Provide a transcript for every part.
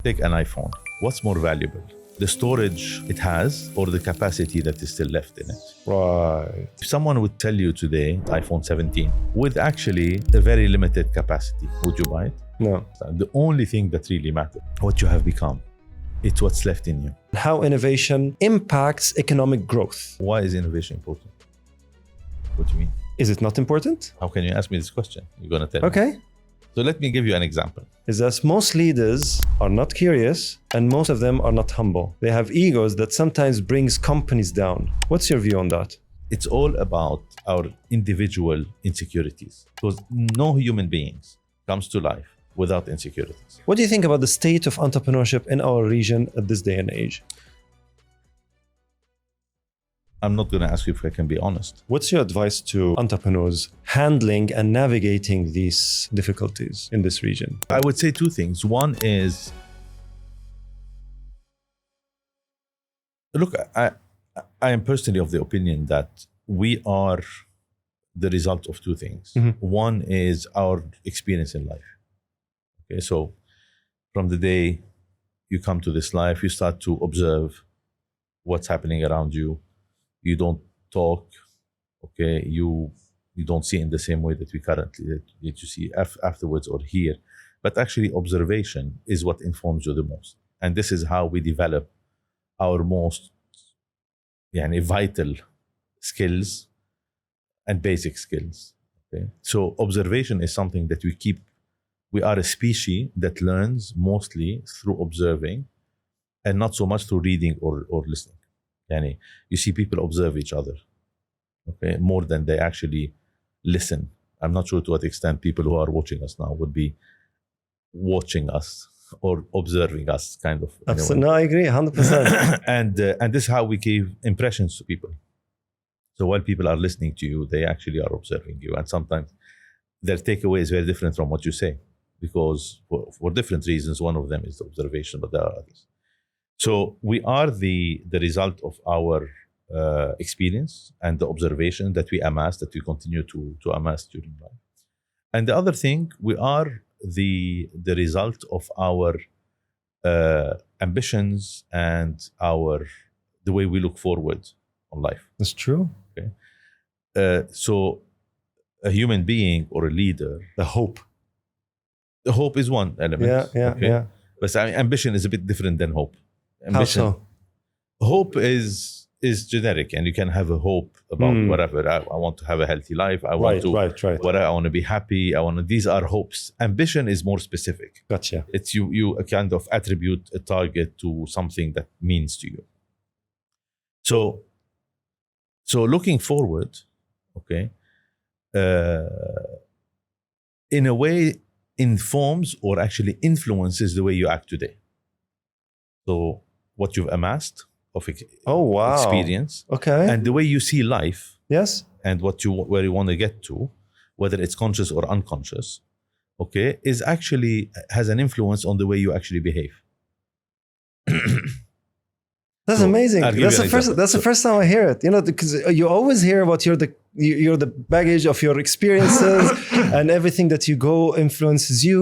Take an iPhone. What's more valuable? The storage it has or the capacity that is still left in it? Right. If someone would tell you today, iPhone 17, with actually a very limited capacity, would you buy it? No. The only thing that really matters, what you have become. It's what's left in you. How innovation impacts economic growth. Why is innovation important? What do you mean? Is it not important? How can you ask me this question? You're going to tell me. Okay. So let me give you an example. Is that most leaders are not curious and most of them are not humble. They have egos that sometimes brings companies down. What's your view on that? It's all about our individual insecurities, because no human beings comes to life without insecurities. What do you think about the state of entrepreneurship in our region at this day and age? I'm not going to ask you if I can be honest. What's your advice to entrepreneurs handling and navigating these difficulties in this region? I would say two things. One is, look, I am personally of the opinion that we are the result of two things. Mm-hmm. One is our experience in life. Okay, so from the day you come to this life, you start to observe what's happening around you. You don't talk, okay? You don't see in the same way that we currently that you see afterwards or here. But actually, observation is what informs you the most, and this is how we develop our most vital skills and basic skills. Okay, so observation is something that we keep. We are a species that learns mostly through observing, and not so much through reading or listening. You see people observe each other, okay, more than they actually listen. I'm not sure to what extent people who are watching us now would be watching us or observing us, kind of. Absolutely. No, I agree, 100%. And this is how we give impressions to people. So while people are listening to you, they actually are observing you, and sometimes their takeaway is very different from what you say, because for different reasons. One of them is the observation, but there are others. So we are the result of our experience and the observation that we amass, that we continue to amass during life. And the other thing, we are the result of our ambitions and the way we look forward on life. That's true. Okay. So a human being or a leader, The hope. the hope is one element. Yeah. But ambition is a bit different than hope. Ambition. How so? Hope is generic, and you can have a hope about whatever. I want to have a healthy life. I want to. Right. I want to be happy. These are hopes. Ambition is more specific. Gotcha. It's you kind of attribute a target to something that means to you. So looking forward, okay, in a way informs or actually influences the way you act today. So what you've amassed of experience, okay, and the way you see life, yes, and where you want to get to, whether it's conscious or unconscious, okay, has an influence on the way you actually behave. That's amazing. That's the first time I hear it. Because you always hear about you're the baggage of your experiences and everything that you go influences you.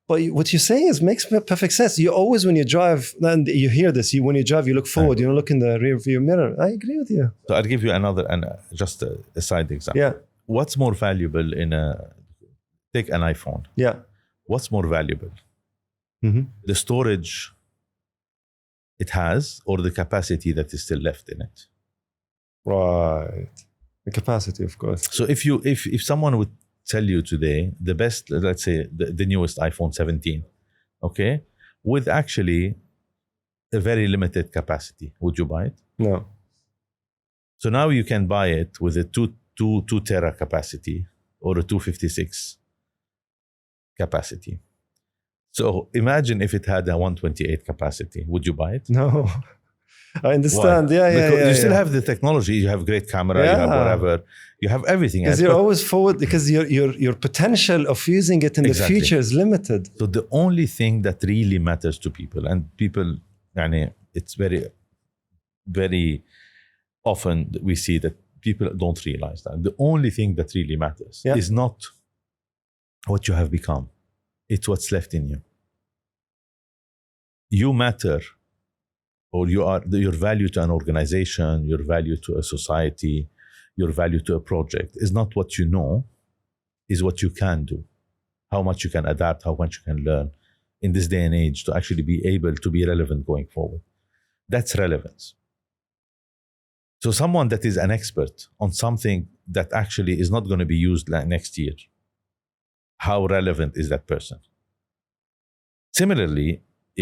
But what you're saying makes perfect sense. You always, when you drive, and you hear this, when you drive, you look forward, you don't look in the rear view mirror. I agree with you. So I'll give you another, just a side example. Yeah. What's more valuable take an iPhone. Yeah. What's more valuable? Mm-hmm. The storage it has or the capacity that is still left in it? Right. The capacity, of course. So if someone would tell you today the best, let's say the newest iPhone 17, okay, with actually a very limited capacity, would you buy it? No. So now you can buy it with a 2 tera capacity or a 256 capacity. So imagine if it had a 128 capacity, would you buy it? No. I understand. Why? Yeah. Because you still have the technology. You have great camera. You have whatever. You have everything. Because you're always forward. Because your potential of using it in the future is limited. So the only thing that really matters to people, and people, it's very, very often that we see that people don't realize that the only thing that really matters is not what you have become. It's what's left in you. you matter, or you are your value to an organization, your value to a society, your value to a project is not what you know, is what you can do, how much you can adapt, how much you can learn in this day and age to actually be able to be relevant going forward. That's relevance. So someone that is an expert on something that actually is not going to be used next year, how relevant is that person? Similarly,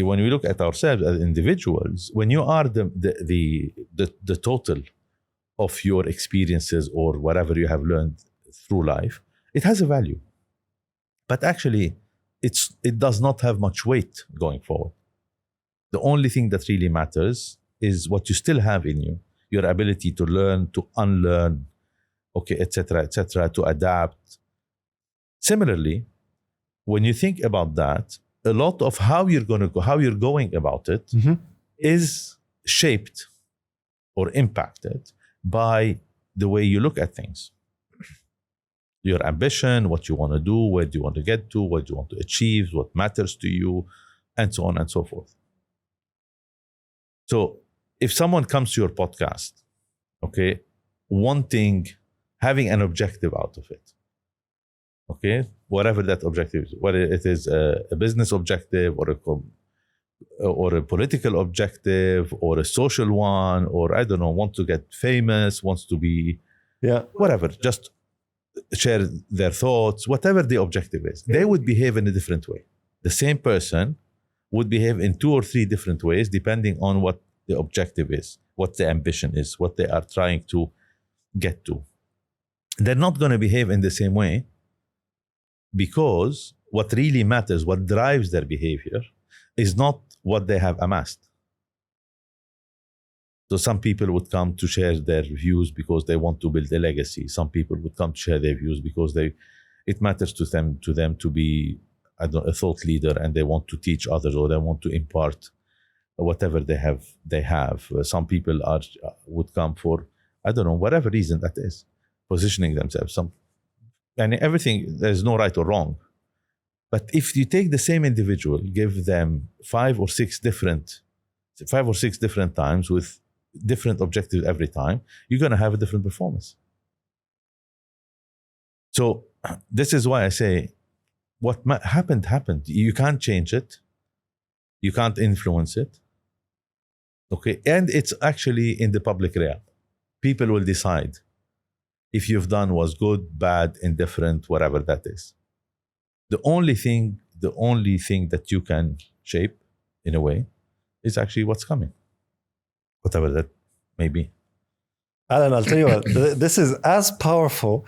when we look at ourselves as individuals, when you are the total of your experiences or whatever you have learned through life, it has a value. But actually, it does not have much weight going forward. The only thing that really matters is what you still have in you, your ability to learn, to unlearn, okay, etc., to adapt. Similarly, when you think about that, a lot of how you're going about it is shaped or impacted by the way you look at things. Your ambition, what you want to do, where do you want to get to, what do you want to achieve, what matters to you, and so on and so forth. So if someone comes to your podcast, okay, having an objective out of it, okay, whatever that objective is, whether it is a business objective or a political objective or a social one, or I don't know, want to get famous, wants to be, whatever, just share their thoughts, whatever the objective is, they would behave in a different way. The same person would behave in 2 or 3 different ways depending on what the objective is, what the ambition is, what they are trying to get to. They're not going to behave in the same way, because what really matters, what drives their behavior, is not what they have amassed. So some people would come to share their views because they want to build a legacy. Some people would come to share their views because it matters to them to be a thought leader, and they want to teach others, or they want to impart whatever they have. Some people would come for, I don't know, whatever reason that is, positioning themselves. And everything, there's no right or wrong. But if you take the same individual, give them 5 or 6 different times with different objectives every time, you're going to have a different performance. So this is why I say, what happened. You can't change it. You can't influence it. Okay, and it's actually in the public realm. People will decide if you've done was good, bad, indifferent, whatever that is. The only thing that you can shape, in a way, is actually what's coming, whatever that may be. Alan, I'll tell you what, this is as powerful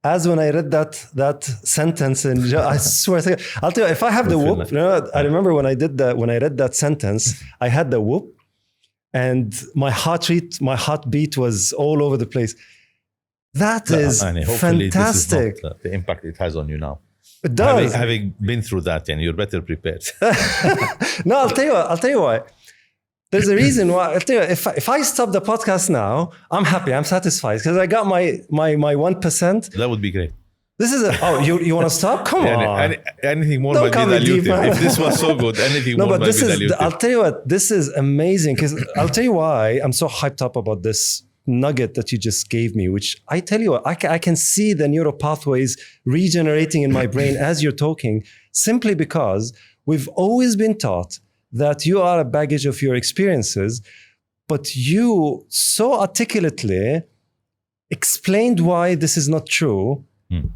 as when I read that sentence. And I swear, I'll tell you, if I have the whoop, I remember when I read that sentence, I had the whoop, and my heartbeat was all over the place. That is fantastic. This is not the impact it has on you now. It does. Having been through that, and you're better prepared. No, I'll tell you why. There's a reason why. I'll tell you, if I stop the podcast now, I'm happy, I'm satisfied, because I got my 1%. That would be great. This is you want to stop? Come on. Anything more might be dilutive. If this was so good, anything more might be dilutive. I'll tell you what, this is amazing, because I'll tell you why I'm so hyped up about this nugget that you just gave me, which I tell you what, I can see the neural pathways regenerating in my brain as you're talking, simply because we've always been taught that you are a baggage of your experiences, but you so articulately explained why this is not true.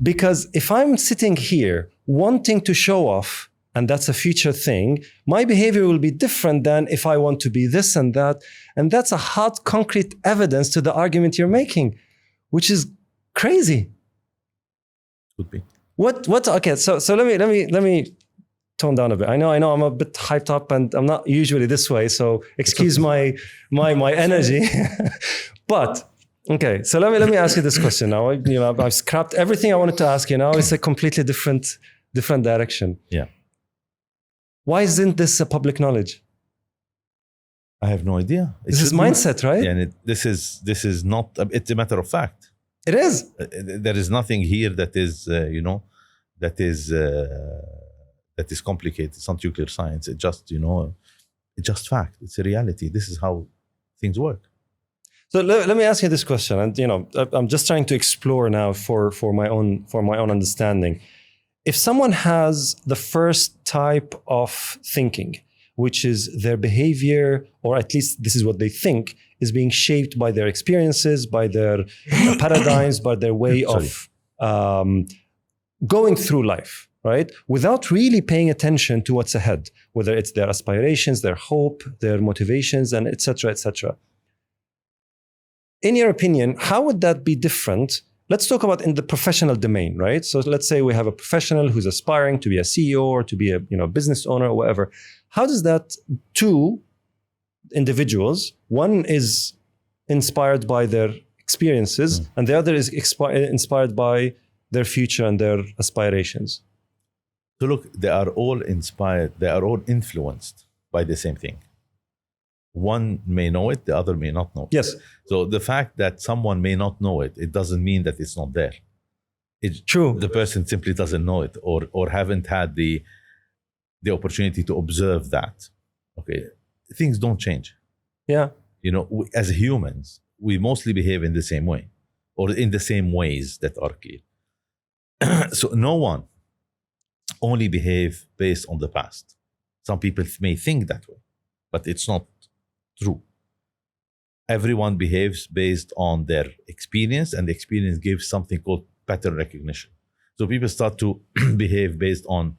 Because if I'm sitting here wanting to show off, and that's a future thing, my behavior will be different than if I want to be this and that. And that's a hard, concrete evidence to the argument you're making, which is crazy. Could be. What? Okay, so let me tone down a bit. I know I'm a bit hyped up, and I'm not usually this way, so excuse my energy. But okay, so let me ask you this question now. I've scrapped everything I wanted to ask you. Now it's a completely different direction. Yeah. Why isn't this a public knowledge? I have no idea. This is mindset, right? Yeah, and this is not. It's a matter of fact. It is. There is nothing here that is that is complicated. It's not nuclear science. It just It's just fact. It's a reality. This is how things work. So let me ask you this question, and I'm just trying to explore now for my own understanding. If someone has the first type of thinking, which is their behavior, or at least this is what they think, is being shaped by their experiences, by their paradigms, by their way of going through life, right? Without really paying attention to what's ahead, whether it's their aspirations, their hope, their motivations, and et cetera, et cetera. In your opinion, how would that be different? Let's talk about in the professional domain, right? So let's say we have a professional who's aspiring to be a CEO or to be a business owner or whatever. How does that two individuals, one is inspired by their experiences and the other is inspired by their future and their aspirations? So look, they are all inspired, they are all influenced by the same thing. One may know it, the other may not know it. Yes. So the fact that someone may not know it, it doesn't mean that it's not there. It's true. The person simply doesn't know it or haven't had the opportunity to observe that. Okay. Things don't change. Yeah. As humans, we mostly behave in the same way or in the same ways that are clear. So no one only behave based on the past. Some people may think that way, but it's not true. Everyone behaves based on their experience, and the experience gives something called pattern recognition. So people start to behave based on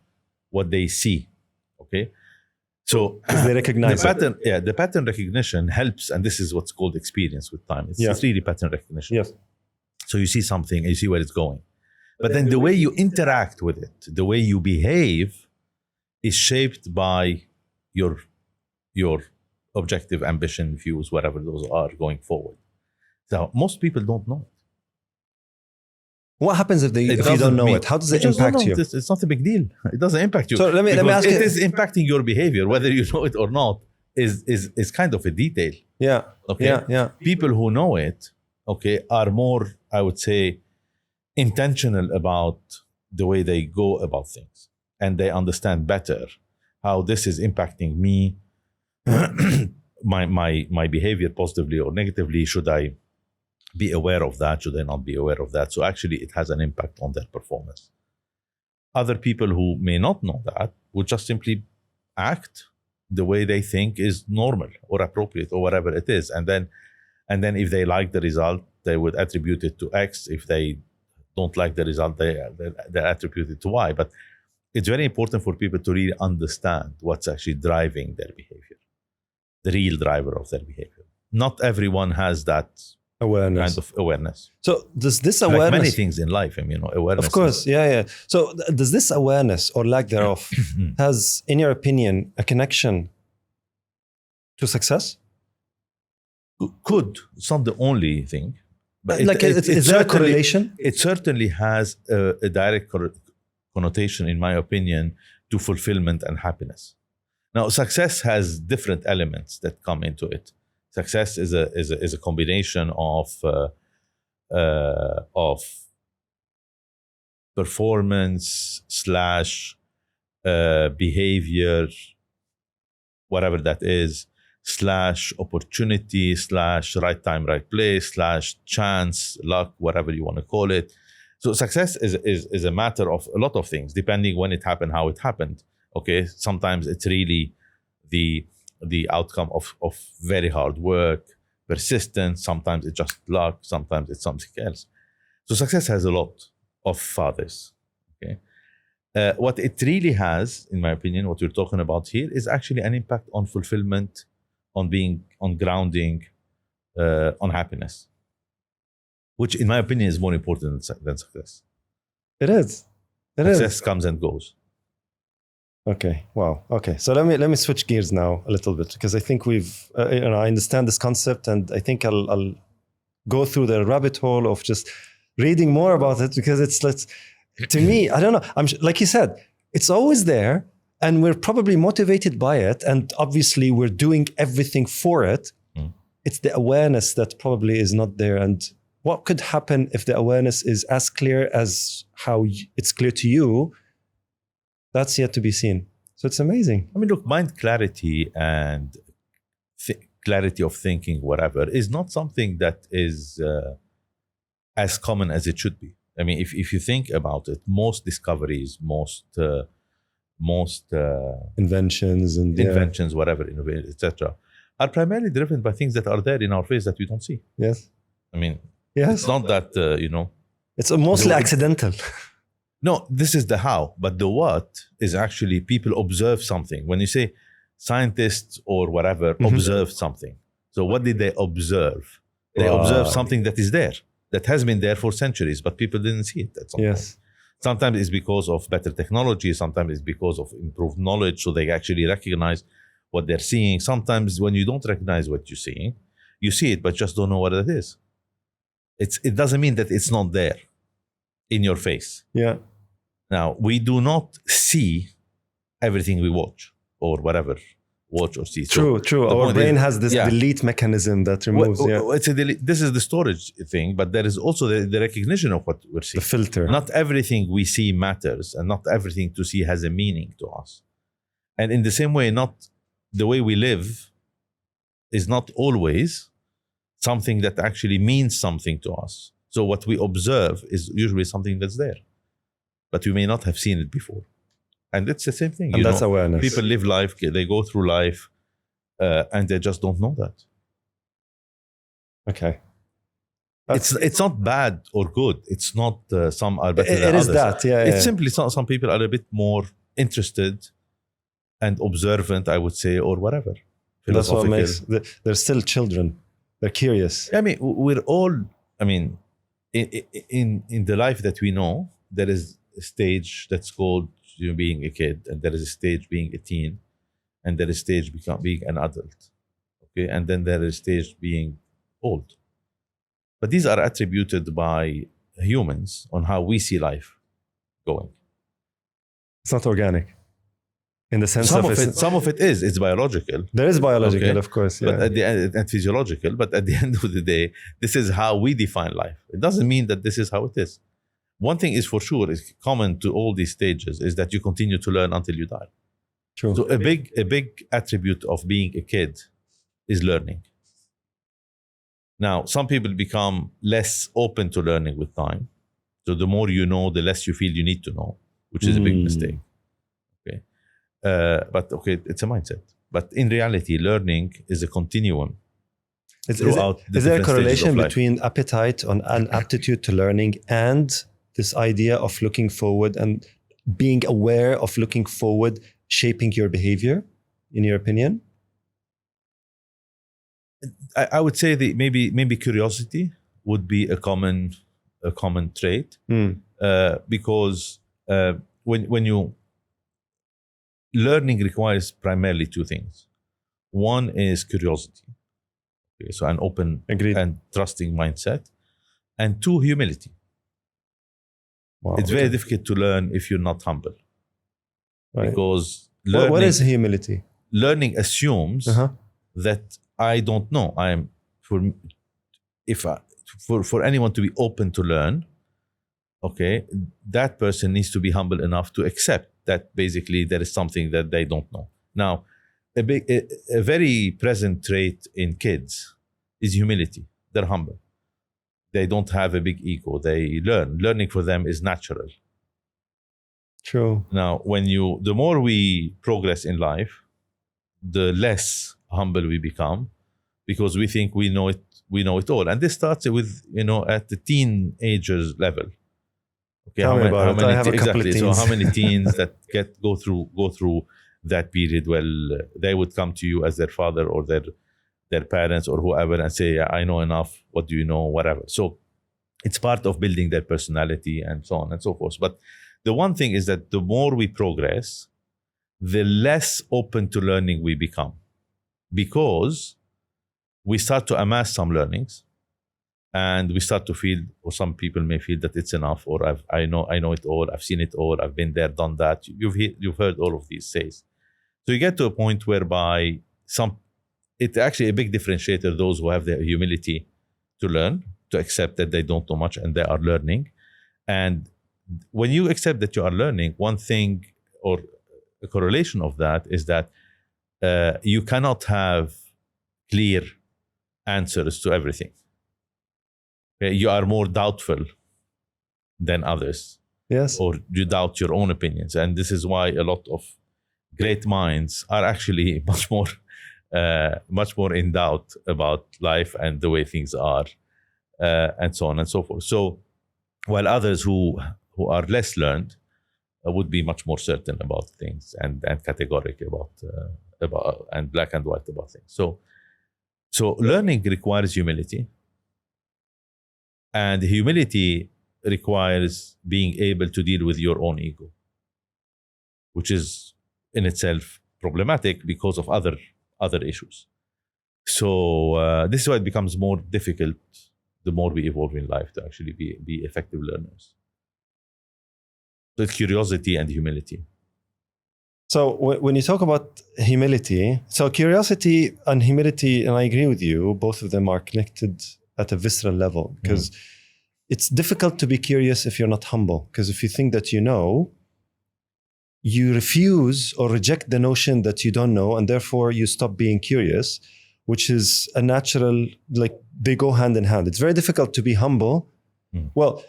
what they see. Okay. So they recognize the pattern, the pattern recognition helps, and this is what's called experience with time. It's really pattern recognition. Yes. So you see something and you see where it's going. But then the way you interact with it, the way you behave is shaped by your objective, ambition, views, whatever those are going forward. So most people don't know it. What happens if you don't know it? How does it impact you? It's not a big deal. It doesn't impact you. So let me ask you. It is impacting your behavior, whether you know it or not, is kind of a detail. Yeah. Okay. Yeah. People who know it, okay, are more, I would say, intentional about the way they go about things, and they understand better how this is impacting me, my behavior positively or negatively. Should I be aware of that? Should I not be aware of that? So actually it has an impact on their performance. Other people who may not know that would just simply act the way they think is normal or appropriate or whatever it is, and then if they like the result, they would attribute it to X. If they don't like the result, they attribute it to Y. But it's very important for people to really understand what's actually driving their behavior, the real driver of their behavior. Not everyone has that kind of awareness. So does this awareness... Like many things in life, awareness. Of course, yeah. So does this awareness or lack thereof has, in your opinion, a connection to success? Could. It's not the only thing. But is there a correlation? It certainly has a direct connotation, in my opinion, to fulfillment and happiness. Now, success has different elements that come into it. Success is a combination of performance / behavior, whatever that is, / opportunity / right time, right place / chance, luck, whatever you want to call it. So success is a matter of a lot of things, depending when it happened, how it happened. Okay, sometimes it's really the outcome of very hard work, persistence. Sometimes it's just luck. Sometimes it's something else. So success has a lot of fathers. Okay, what it really has, in my opinion, what we're talking about here is actually an impact on fulfillment, on grounding, on happiness, which in my opinion is more important than success. It is. Success comes and goes. Okay. Wow. Okay. So let me switch gears now a little bit, because I think I understand this concept, and I think I'll go through the rabbit hole of just reading more about it, because to me, I don't know. Like you said, it's always there. And we're probably motivated by it. And obviously we're doing everything for it. It's the awareness that probably is not there. And what could happen if the awareness is as clear as how it's clear to you? That's yet to be seen. So it's amazing. I mean, look, mind clarity and clarity of thinking, whatever, is not something that is as common as it should be. I mean, if you think about it, most discoveries, most inventions, whatever, etc., are primarily driven by things that are there in our face that we don't see. Yes. I mean, yes. It's not that, It's mostly accidental. No, this is the how, but the what is actually people observe something. When you say scientists or whatever observed something. So what did they observe? They observed something that is there, that has been there for centuries, but people didn't see it at some point. Sometimes it's because of better technology. Sometimes it's because of improved knowledge. So they actually recognize what they're seeing. Sometimes when you don't recognize what you're seeing, you see it, but just don't know what it is. It doesn't mean that it's not there in your face. Yeah. Now, we do not see everything we watch or whatever, watch or see. True. Our brain has this delete mechanism that removes. It's a delete. This is the storage thing, but there is also the recognition of what we're seeing. The filter. Not everything we see matters, and not everything to see has a meaning to us. And in the same way, not the way we live is not always something that actually means something to us. So what we observe is usually something that's there, but we may not have seen it before. And it's the same thing. And that's awareness. People live life, they go through life, and they just don't know that. Okay. It's not bad or good. It's not some are better than others. It is that, It's simply some people are a bit more interested and observant, I would say, or whatever. That's what makes, they're still children. They're curious. I mean, we're all, in the life that we know, there is a stage that's called being a kid, and there is a stage being a teen, and there is a stage being an adult. Okay, and then there is a stage being old. But these are attributed by humans on how we see life going. It's not organic. In the sense some of it is. It's biological. There is biological, okay, of course, yeah. But at the end, and physiological. But at the end of the day, this is how we define life. It doesn't mean that this is how it is. One thing is for sure, is common to all these stages, is that you continue to learn until you die. True. So a big attribute of being a kid is learning. Now, some people become less open to learning with time. So the more you know, the less you feel you need to know, which is a big mistake. Okay. But okay, it's a mindset. But in reality, learning is a continuum. Is there a correlation between appetite and aptitude to learning and this idea of looking forward and being aware of looking forward, shaping your behavior, in your opinion? I would say that maybe curiosity would be a common trait, because when you learning requires primarily two things. One is curiosity, okay, so an open and trusting mindset, and two, humility. Wow, it's very difficult to learn if you're not humble, because learning, what is humility? Learning assumes that I don't know. For anyone to be open to learn, okay, that person needs to be humble enough to accept that basically there is something that they don't know. Now, a very present trait in kids is humility. They're humble. They don't have a big ego. They learn. Learning for them is natural. True. Now, the more we progress in life, the less humble we become, because we think we know it all. And this starts with, at the teenagers level. Okay, Tell me about it. I have a couple of teens. So how many teens that go through that period? Well, they would come to you as their father or their parents or whoever and say, I know enough. What do you know? Whatever. So it's part of building their personality and so on and so forth. But the one thing is that the more we progress, the less open to learning we become, because we start to amass some learnings. And we start to feel, or some people may feel, that it's enough, or I know it all, I've seen it all, I've been there, done that. You've heard all of these says. So you get to a point whereby it's actually a big differentiator, those who have the humility to learn, to accept that they don't know much and they are learning. And when you accept that you are learning, one thing, or a correlation of that is that you cannot have clear answers to everything. Okay? You are more doubtful than others. Yes. Or you doubt your own opinions. And this is why a lot of great minds are actually much more in doubt about life and the way things are, and so on and so forth. So while others who are less learned would be much more certain about things and categoric about and black and white about things. So learning requires humility, and humility requires being able to deal with your own ego, which is in itself problematic because of other issues. So this is why it becomes more difficult the more we evolve in life to actually be effective learners. So it's curiosity and humility. So when you talk about humility, so curiosity and humility, and I agree with you, both of them are connected at a visceral level, because it's difficult to be curious if you're not humble. Because if you think that you know, you refuse or reject the notion that you don't know, and therefore you stop being curious, which is a natural, like they go hand in hand. It's very difficult to be humble. Well,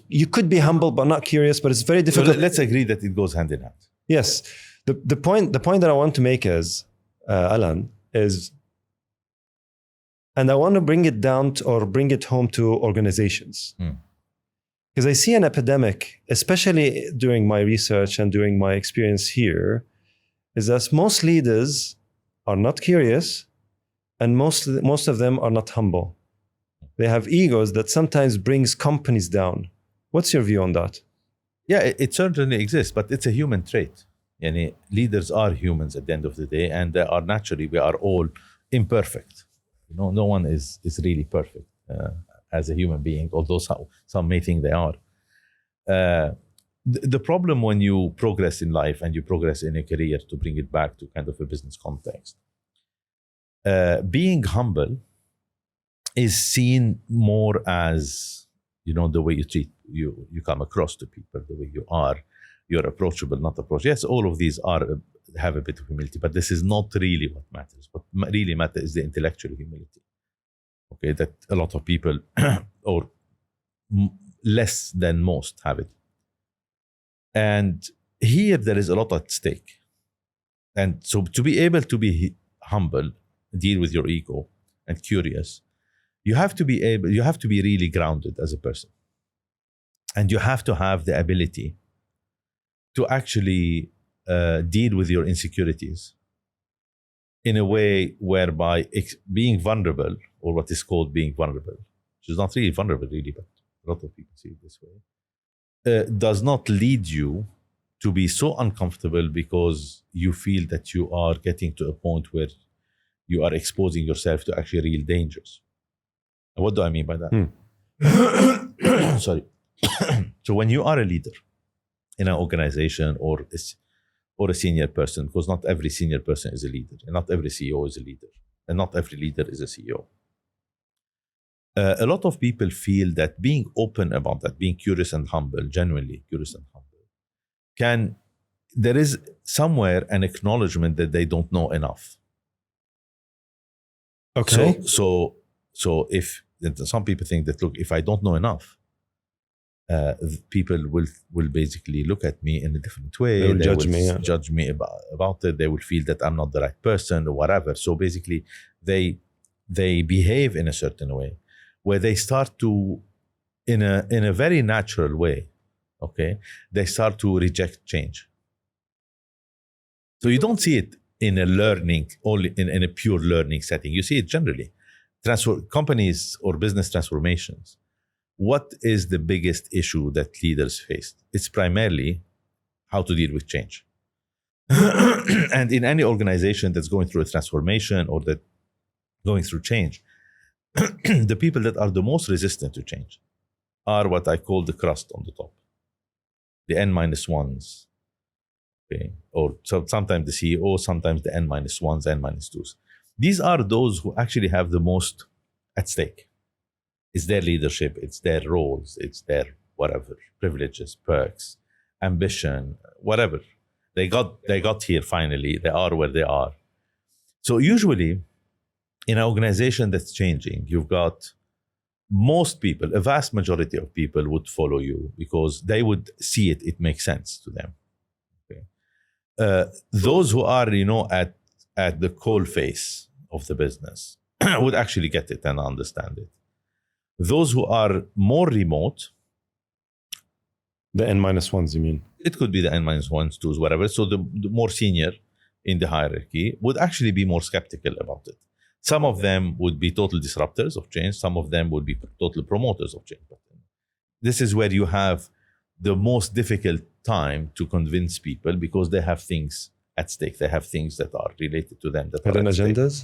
you could be humble but not curious, but it's very difficult. So let's agree that it goes hand in hand. Yes. The point that I want to make is, Alain, is, and I want to bring it down or bring it home to organizations. Because I see an epidemic, especially during my research and during my experience here, is that most leaders are not curious, and most of them are not humble. They have egos that sometimes brings companies down. What's your view on that? Yeah, it certainly exists, but it's a human trait. Leaders are humans at the end of the day, and they are naturally, we are all imperfect. No one is really perfect as a human being, although some may think they are. The problem when you progress in life and you progress in a career, to bring it back to kind of a business context, being humble is seen more as, the way you treat, you come across to people, the way you are, you're approachable, not approachable. Yes, all of these have a bit of humility, but this is not really what matters. What really matters is the intellectual humility. Okay, that a lot of people, or less than most, have it. And here there is a lot at stake. And so to be able to be humble, deal with your ego, and curious, you have to be really grounded as a person. And you have to have the ability to actually deal with your insecurities in a way whereby being vulnerable, or what is called being vulnerable, which is not really vulnerable really, but a lot of people see it this way, does not lead you to be so uncomfortable because you feel that you are getting to a point where you are exposing yourself to actually real dangers. And what do I mean by that? Sorry. So when you are a leader in an organization or a senior person, because not every senior person is a leader, and not every CEO is a leader, and not every leader is a CEO. A lot of people feel that being open about that, being curious and humble, genuinely curious and humble, there is somewhere an acknowledgement that they don't know enough. Okay. So if some people think that, look, if I don't know enough, people will basically look at me in a different way. They will judge me about it. They will feel that I'm not the right person or whatever. So basically, they behave in a certain way, where they start to, in a very natural way, okay, they start to reject change. So you don't see it in a learning, only in a pure learning setting. You see it generally. Companies or business transformations. What is the biggest issue that leaders face? It's primarily how to deal with change. And in any organization that's going through a transformation or that going through change, the people that are the most resistant to change are what I call the crust on the top, the N-1s. Okay, or so sometimes the CEO, sometimes the N-1s, N-2s. These are those who actually have the most at stake. It's their leadership, it's their roles, it's their whatever, privileges, perks, ambition, whatever. They got here finally. They are where they are. So usually, in an organization that's changing, you've got most people, a vast majority of people would follow you because they would see it. It makes sense to them. Okay. Those who are, at the coal face of the business would actually get it and understand it. Those who are more remote, the N-1s, you mean? It could be the N-1s, 2s, whatever. So the more senior in the hierarchy would actually be more skeptical about it. Some of them would be total disruptors of change. Some of them would be total promoters of change. This is where you have the most difficult time to convince people because they have things at stake. They have things that are related to them. Hidden agendas?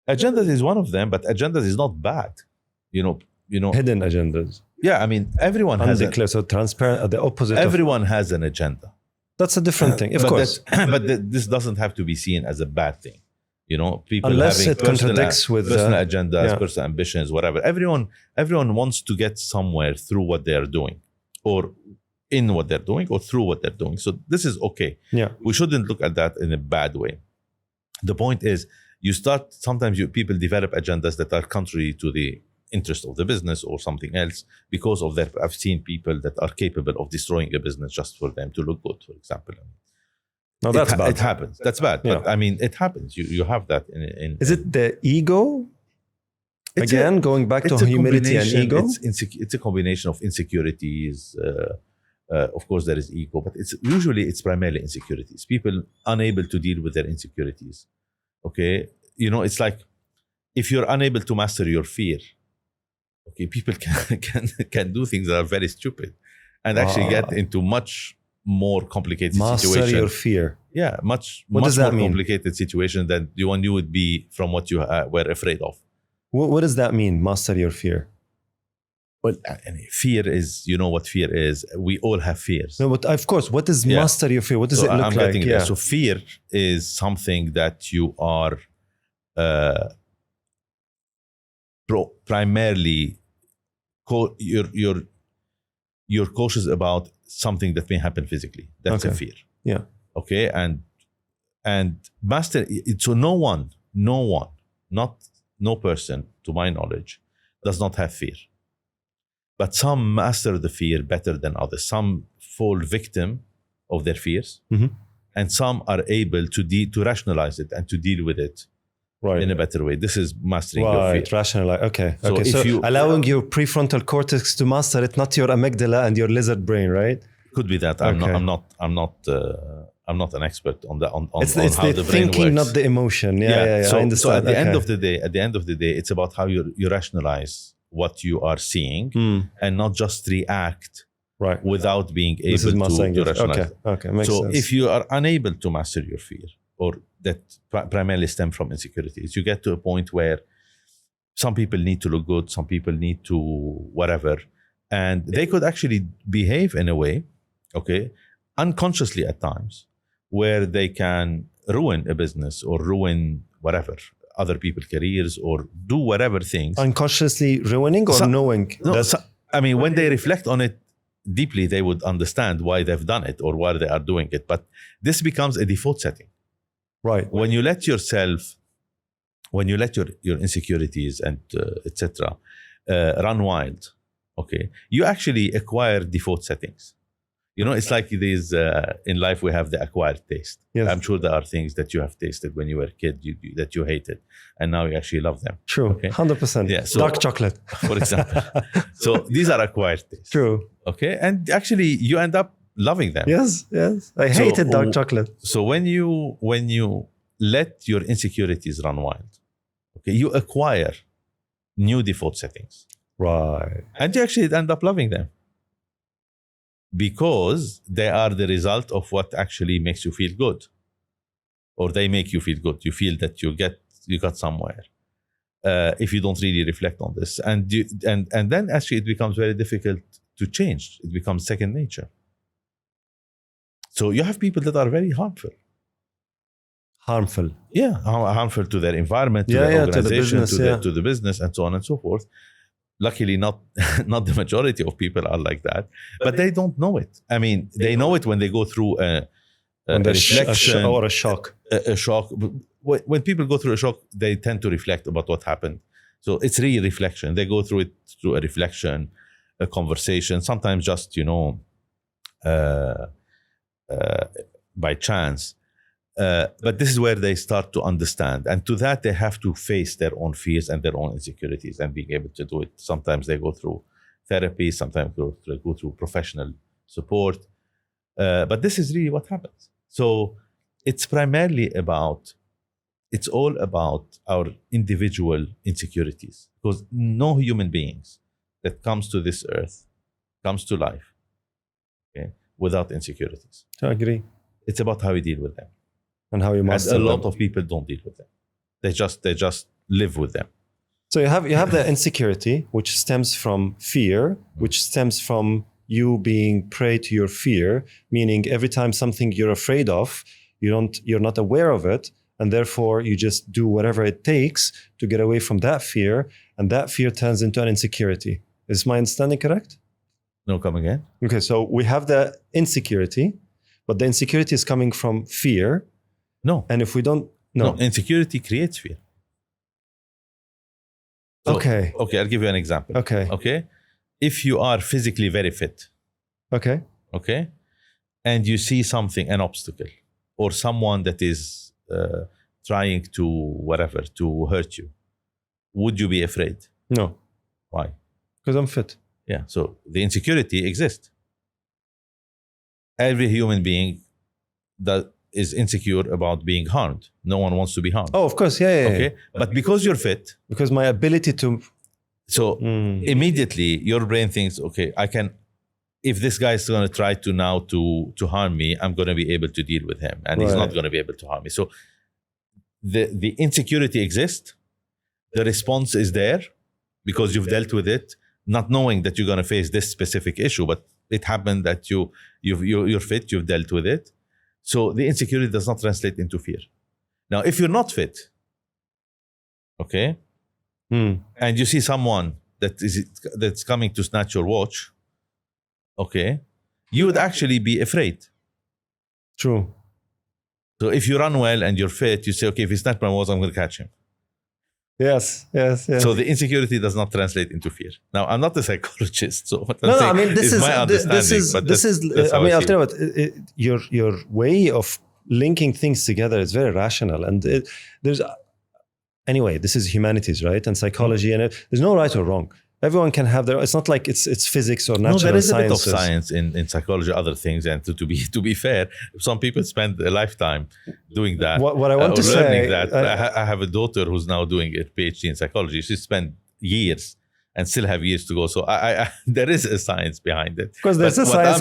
Agendas is one of them, but agendas is not bad. Hidden agendas. Yeah, I mean, everyone has so transparent, the opposite. Everyone has an agenda. That's a different thing, of course. But this doesn't have to be seen as a bad thing. People unless having it contradicts with personal agendas, personal ambitions, whatever. Everyone wants to get somewhere through what they are doing, or in what they're doing, or through what they're doing. So this is okay. Yeah, we shouldn't look at that in a bad way. The point is, sometimes people develop agendas that are contrary to the interest of the business or something else because of that. I've seen people that are capable of destroying a business just for them to look good, for example. No, that's bad. It happens. That's bad. Yeah. But I mean, it happens. You have that in Is it the ego? Again, going back to humility and ego? It's a combination of insecurities. Of course, there is ego, but it's primarily insecurities. People unable to deal with their insecurities. Okay, it's like if you're unable to master your fear, okay, people can do things that are very stupid and actually get into much more complicated situation. Master your fear. Yeah, much more complicated situation than the one you would be from what you were afraid of. What does that mean, master your fear? Well, fear is, what fear is. We all have fears. No, but of course, what is master your fear? What does it look like? Yeah. So fear is something that you are primarily you're cautious about something that may happen physically. That's a fear. Yeah. Okay. And master it. So no person, to my knowledge, does not have fear. But some master the fear better than others. Some fall victim of their fears, and some are able to rationalize it and to deal with it in a better way. This is mastering your fear. Rationalize. Okay. So allowing your prefrontal cortex to master it, not your amygdala and your lizard brain, right? Could be that. I'm not an expert on that. On it's how the the brain thinking, works. not the emotion. Yeah. I understand. So at the end of the day, it's about how you rationalize what you are seeing and not just react without being able to rationalize. Okay, makes sense. So if you are unable to master your fear, or that primarily stem from insecurities, you get to a point where some people need to look good, some people need to whatever, and they could actually behave in a way, unconsciously at times, where they can ruin a business or ruin whatever, other people's careers, or do whatever things. Unconsciously ruining or knowing? No, when they reflect on it deeply, they would understand why they've done it or why they are doing it. But this becomes a default setting. Right. When you let your insecurities and etc. Run wild, you actually acquire default settings. It's like these in life we have the acquired taste. Yes. I'm sure there are things that you have tasted when you were a kid that you hated, and now you actually love them. True, 100%. Yeah, so, dark chocolate, for example. So these are acquired tastes. True. Okay, and actually you end up loving them. Yes. I hated dark chocolate. So when you let your insecurities run wild, you acquire new default settings. Right. And you actually end up loving them, because they are the result of what actually makes you feel good, or they make you feel good. You feel that you got somewhere. If you don't really reflect on this, and then actually it becomes very difficult to change. It becomes second nature. So you have people that are very harmful. Yeah, harmful to their environment, to their organization, to the business, and so on and so forth. Luckily, not the majority of people are like that, but they don't know it. I mean, they know it when they go through reflection, or a shock. A shock. When people go through a shock, they tend to reflect about what happened. So it's really reflection. They go through it through a reflection, a conversation, sometimes just, by chance. But this is where they start to understand. And to that, they have to face their own fears and their own insecurities and being able to do it. Sometimes they go through therapy, sometimes they go through professional support. But this is really what happens. So it's all about our individual insecurities, because no human beings that comes to this earth, comes to life, okay, without insecurities. I agree. It's about how you deal with them. And how you master them. A lot of people don't deal with them. They just live with them. So you have the insecurity, which stems from fear, which stems from you being prey to your fear, meaning every time something you're afraid of, you're not aware of it, and therefore you just do whatever it takes to get away from that fear, and that fear turns into an insecurity. Is my understanding correct? No, come again. Okay, so we have the insecurity, but the insecurity is coming from fear. No. And if we don't... No, insecurity creates fear. So, okay, I'll give you an example. Okay. If you are physically very fit, okay, and you see something, an obstacle, or someone that is trying to hurt you, would you be afraid? No. Why? Because I'm fit. Yeah, so the insecurity exists. Every human being that is insecure about being harmed. No one wants to be harmed. Oh, of course, yeah. Okay, but because you're fit, because my ability to... So immediately your brain thinks, okay, I can, if this guy is going to try to now to harm me, I'm going to be able to deal with him, and he's not going to be able to harm me. So the insecurity exists. The response is there because you've dealt with it, not knowing that you're going to face this specific issue, but it happened that you're fit, you've dealt with it. So the insecurity does not translate into fear. Now, if you're not fit, okay, and you see someone that's coming to snatch your watch, okay, you would actually be afraid. True. So if you run well and you're fit, you say, okay, if he snatches my watch, I'm going to catch him. Yes. So the insecurity does not translate into fear. Now, I'm not a psychologist, so what I'm saying I mean, this is my understanding. This is. I mean, I'll tell you what. Your way of linking things together is very rational, and there's. Anyway, this is humanities, right? And psychology, and there's no right or wrong. Everyone can have their. It's not like it's physics or natural sciences. No, there is a bit of science in psychology, other things, and to be fair, some people spend a lifetime doing that. What I want to learning say, that. I have a daughter who's now doing a PhD in psychology. She spent years and still have years to go. So there is a science behind it. Because there's a science.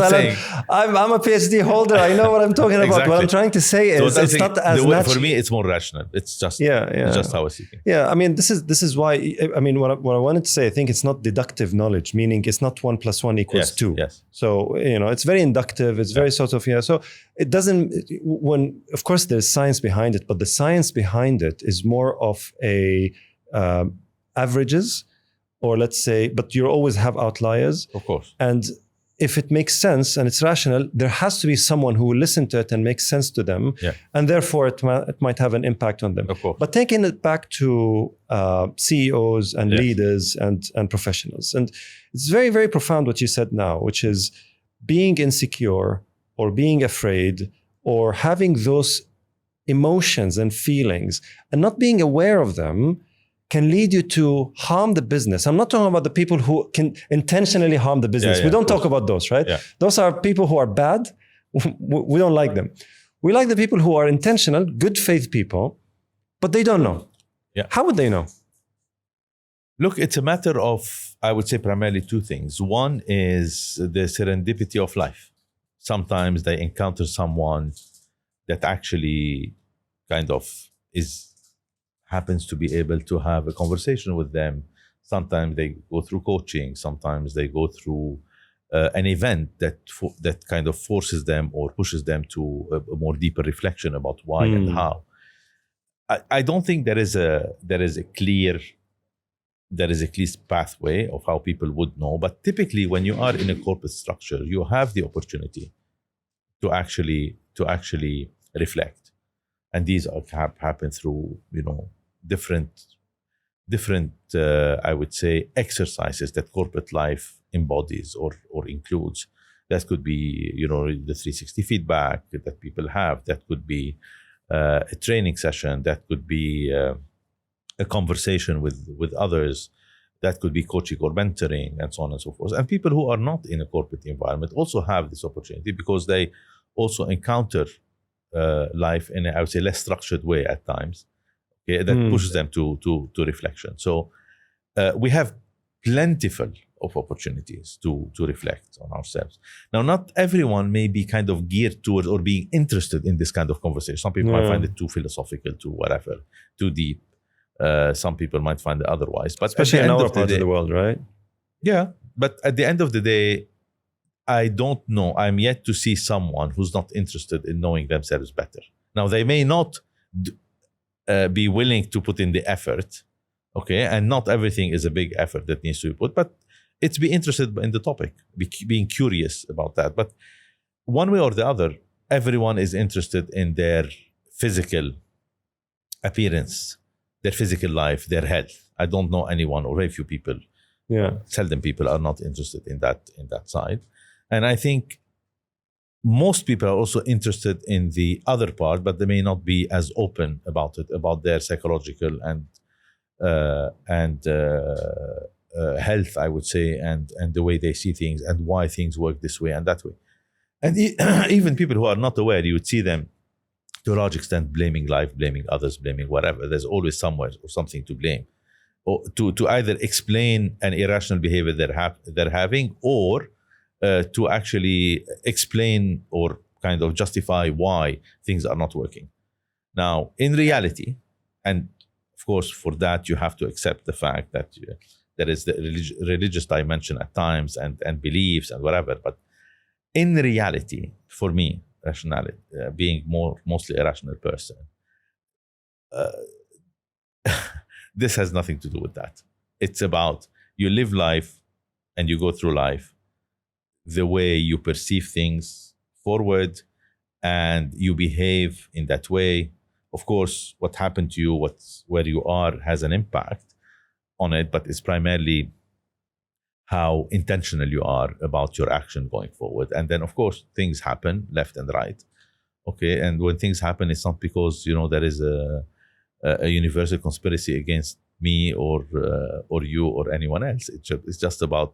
I'm a PhD holder. I know what I'm talking about. Exactly. What I'm trying to say is it's not as natural. For me, it's more rational. It's just It's just how I see it. Yeah, I mean, this is why. I mean, what I wanted to say, I think it's not deductive knowledge, meaning it's not 1 + 1 = 2. Yes. So it's very inductive. It's very sort of So it doesn't. When of course there's science behind it, but the science behind it is more of a averages. Or let's say, but you always have outliers. Of course. And if it makes sense and it's rational, there has to be someone who will listen to it and make sense to them. Yeah. And therefore, it might have an impact on them. Of course. But taking it back to CEOs and leaders and professionals. And it's very, very profound what you said now, which is being insecure or being afraid or having those emotions and feelings and not being aware of them can lead you to harm the business. I'm not talking about the people who can intentionally harm the business. We don't talk about those, right? Yeah. Those are people who are bad. We don't like them. We like the people who are intentional, good faith people, but they don't know. Yeah. How would they know? Look, it's a matter of, I would say, primarily two things. One is the serendipity of life. Sometimes they encounter someone that actually kind of happens to be able to have a conversation with them. Sometimes they go through coaching. Sometimes they go through an event that kind of forces them or pushes them to a more deeper reflection about why and how. I don't think there is a clear pathway of how people would know. But typically, when you are in a corporate structure, you have the opportunity to to actually reflect. And these happen through, different I would say, exercises that corporate life embodies or includes. That could be, the 360 feedback that people have. That could be a training session. That could be a conversation with others. That could be coaching or mentoring, and so on and so forth. And people who are not in a corporate environment also have this opportunity because they also encounter life in a, I would say, less structured way at times. Okay, that pushes them to reflection. So we have plentiful of opportunities to reflect on ourselves. Now, not everyone may be kind of geared towards or being interested in this kind of conversation. Some people might find it too philosophical, too whatever, too deep. Some people might find it otherwise. But especially in our part of the world, right? Yeah, but at the end of the day, I don't know. I'm yet to see someone who's not interested in knowing themselves better. Now, they may not be willing to put in the effort, okay? And not everything is a big effort that needs to be put, but it's be interested in the topic, being curious about that. But one way or the other, everyone is interested in their physical appearance, their physical life, their health. I don't know anyone, or very few people, seldom people are not interested in that side. And I think most people are also interested in the other part, but they may not be as open about it, about their psychological and health, I would say, and the way they see things and why things work this way and that way. And even people who are not aware, you would see them to a large extent blaming life, blaming others, blaming whatever. There's always somewhere or something to blame, or to either explain an irrational behavior they're having, or to actually explain or kind of justify why things are not working. Now, in reality, and of course, for that, you have to accept the fact that there is the religious dimension at times and beliefs and whatever. But in reality, for me, rationality, being mostly a rational person, this has nothing to do with that. It's about you live life and you go through life the way you perceive things forward, and you behave in that way. Of course, what happened to you, where you are, has an impact on it, but it's primarily how intentional you are about your action going forward. And then, of course, things happen left and right. Okay, and when things happen, it's not because there is a universal conspiracy against me or you or anyone else. It's just about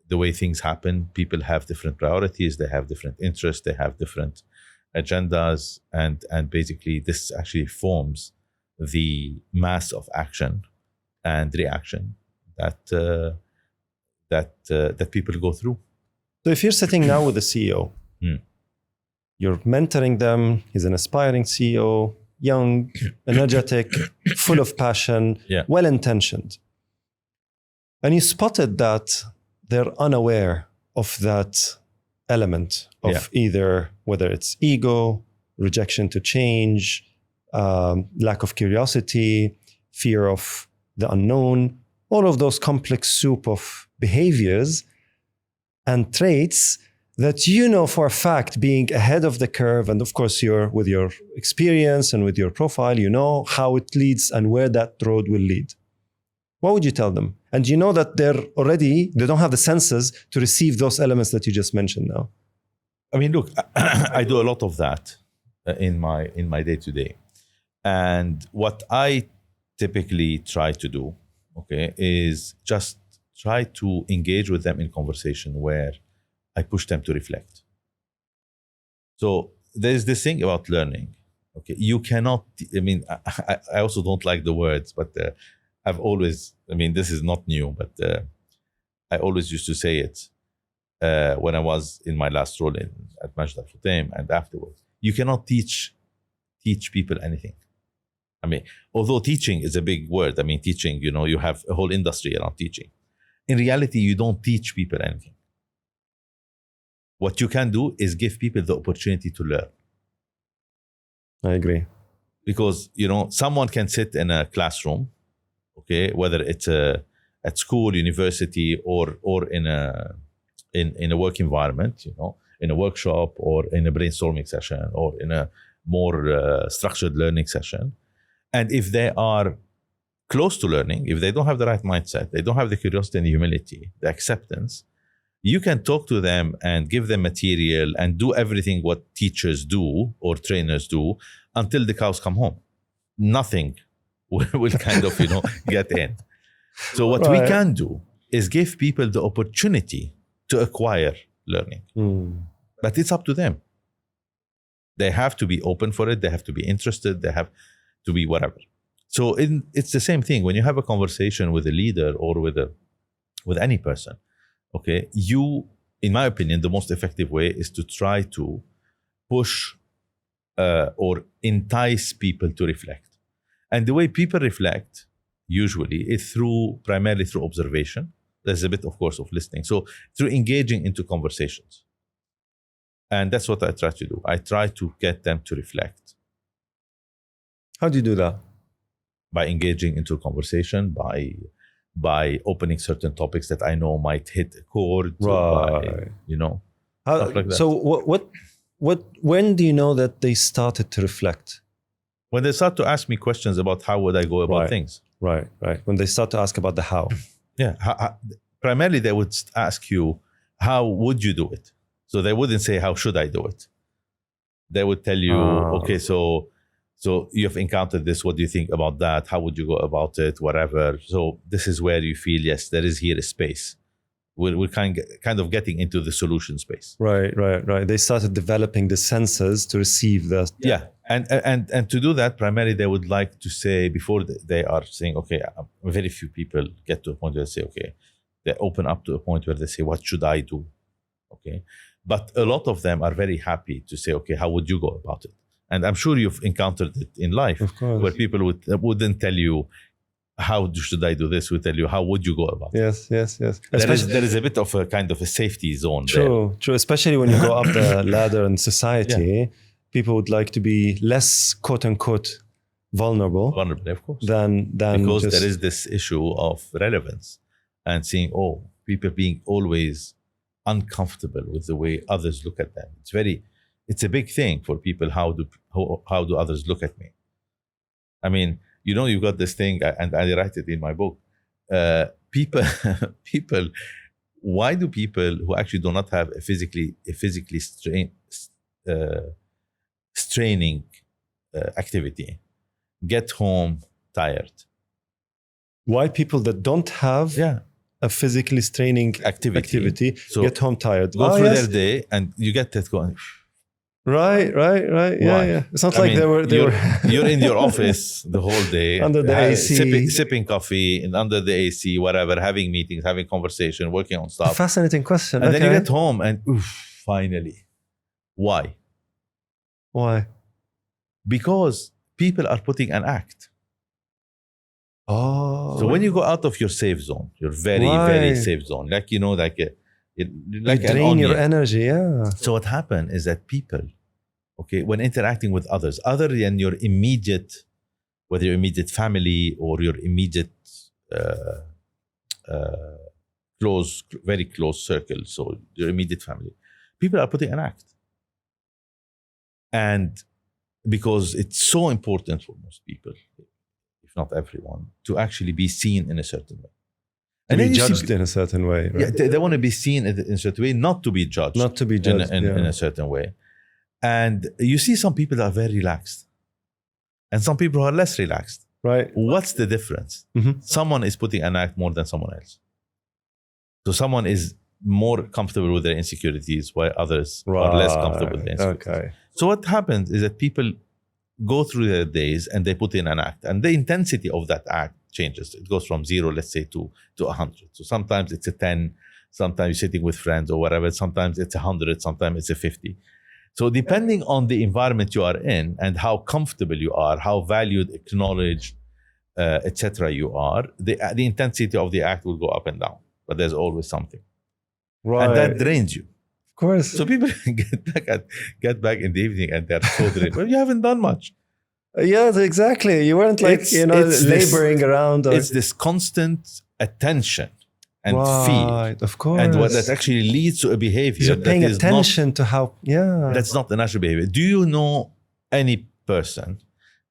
the way things happen. People have different priorities, they have different interests, they have different agendas, and basically this actually forms the mass of action and reaction that people go through. So if you're sitting now with a CEO, you're mentoring them, he's an aspiring CEO, young, energetic, full of passion, well-intentioned, and you spotted that they're unaware of that element of either whether it's ego, rejection to change, lack of curiosity, fear of the unknown, all of those complex soup of behaviors and traits that for a fact, being ahead of the curve, and of course with your experience and with your profile, how it leads and where that road will lead. What would you tell them? And that they don't have the senses to receive those elements that you just mentioned now. I mean, look, I do a lot of that in my day-to-day. And what I typically try to do, okay, is just try to engage with them in conversation where I push them to reflect. So there's this thing about learning. Okay, you cannot, I also don't like the words, but I've always, this is not new, but I always used to say it when I was in my last role at Majd Al-Futtaim and afterwards. You cannot teach people anything. Although teaching is a big word. Teaching, you have a whole industry around teaching. In reality, you don't teach people anything. What you can do is give people the opportunity to learn. I agree. Because, someone can sit in a classroom, okay, whether it's at school, university, or in a work environment, in a workshop or in a brainstorming session or in a more structured learning session. And if they are close to learning, if they don't have the right mindset, they don't have the curiosity and the humility, the acceptance, you can talk to them and give them material and do everything what teachers do or trainers do until the cows come home. Nothing will kind of, get in. So what we can do is give people the opportunity to acquire learning. But it's up to them. They have to be open for it. They have to be interested. They have to be whatever. So it's the same thing. When you have a conversation with a leader or with any person, okay, in my opinion, the most effective way is to try to push or entice people to reflect. And the way people reflect usually is primarily through observation. There's a bit, of course, of listening. So through engaging into conversations. And that's what I try to do. I try to get them to reflect. How do you do that? By engaging into a conversation, by opening certain topics that I know might hit a chord, right? Stuff like that. So when do you know that they started to reflect? When they start to ask me questions about how would I go about things. Right. When they start to ask about the how. Yeah. Primarily, they would ask you, how would you do it? So they wouldn't say, how should I do it? They would tell you, okay, so you've encountered this. What do you think about that? How would you go about it? Whatever. So this is where you feel, yes, there is here a space. We're kind of getting into the solution space. Right. They started developing the senses to receive the... Yeah. And to do that, primarily, they would like to say, before they are saying, okay, very few people get to a point where they say, okay, they open up to a point where they say, what should I do? Okay. But a lot of them are very happy to say, okay, how would you go about it? And I'm sure you've encountered it in life, where people wouldn't tell you, how should I do this? Would tell you, how would you go about it? Yes. There is a bit of a kind of a safety zone there. True. Especially when you go up the ladder in society, people would like to be less, quote unquote, vulnerable, of course, than because there is this issue of relevance and seeing, people being always uncomfortable with the way others look at them. It's a big thing for people. How do others look at me? I mean, you've got this thing, and I write it in my book. People, why do people who actually do not have a physically straining activity get home tired? Why people that don't have a physically straining activity so get home tired? Go through their day, and you get that going. Right. Yeah. It's not they were. You're in your office the whole day under the AC, sipping coffee, and under the AC, whatever, having meetings, having conversation, working on stuff. A fascinating question. And then you get home, and finally, why? Because people are putting an act. So when you go out of your safe zone, your very, very safe zone, like you drain your energy. Yeah. So what happened is that people, when interacting with others, other than your immediate, whether your immediate family or your immediate very close circle, so your immediate family, people are putting an act. And because it's so important for most people, if not everyone, to actually be seen in a certain way. And be judged in a certain way. Right? Yeah, they want to be seen in a certain way, not to be judged. In a certain way. And you see some people that are very relaxed, and some people who are less relaxed. Right. What's the difference? Mm-hmm. Someone is putting an act more than someone else. So someone is more comfortable with their insecurities, while others are less comfortable with their insecurities. Okay. So what happens is that people go through their days and they put in an act, and the intensity of that act changes. It goes from 0, let's say, to 100. So sometimes it's a 10, sometimes you're sitting with friends or whatever, sometimes it's 100, sometimes it's a 50. So depending on the environment you are in and how comfortable you are, how valued, acknowledged, etc. you are, the intensity of the act will go up and down, but there's always something. Right. And that drains you. Of course. So people get back in the evening and they're so drained. Well, you haven't done much. Yes, exactly. You weren't laboring around. It's this constant attention and feel. Right, of course. And what that actually leads to a behavior. You're paying that is attention to how, that's not the natural behavior. Do you know any person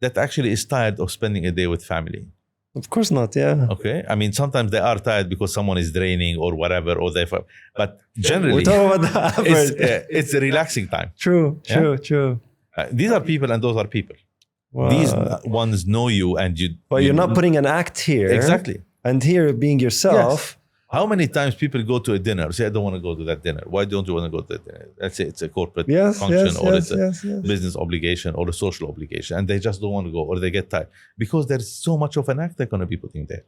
that actually is tired of spending a day with family? Of course not, yeah. Okay. I mean, sometimes they are tired because someone is draining or whatever, or but generally, we're talking about the average. it's a relaxing time. True. These are people and those are people. Wow. These ones know you and you. But you're not putting an act here. Exactly. And here being yourself. Yes. How many times people go to a dinner, say, I don't want to go to that dinner. Why don't you want to go to that dinner? Let's say it's a corporate function or it's a business obligation or a social obligation, and they just don't want to go or they get tired because there's so much of an act they're going to be putting there.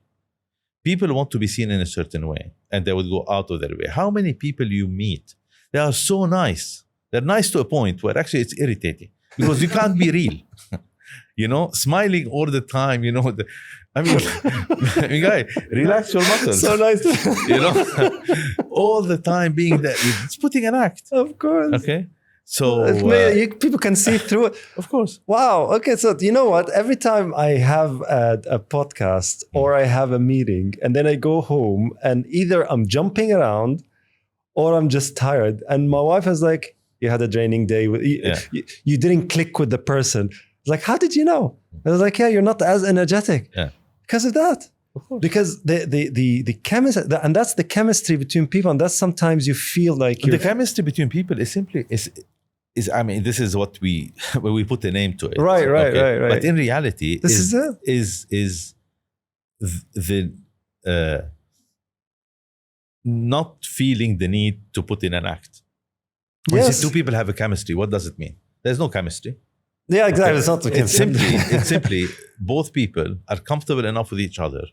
People want to be seen in a certain way and they would go out of their way. How many people you meet, they are so nice. They're nice to a point where actually it's irritating because you can't be real. Smiling all the time, I mean, guy, relax your muscles. So nice. All the time being there. It's putting an act. Of course. Okay. So people can see through it. Of course. Wow. Okay. So you know what? Every time I have a podcast or I have a meeting and then I go home and either I'm jumping around or I'm just tired. And my wife is like, you had a draining day. You didn't click with the person. Like, how did you know? I was like, yeah, you're not as energetic. Yeah. Because of that. Of course. Because the chemistry, and that's the chemistry between people, and that's sometimes you feel like the chemistry between people is simply is I mean, this is what we put a name to it. Right. But in reality, this is the not feeling the need to put in an act. When you say two people have a chemistry, what does it mean? There's no chemistry. Yeah, exactly. Okay. It's not the chemistry. It's simply both people are comfortable enough with each other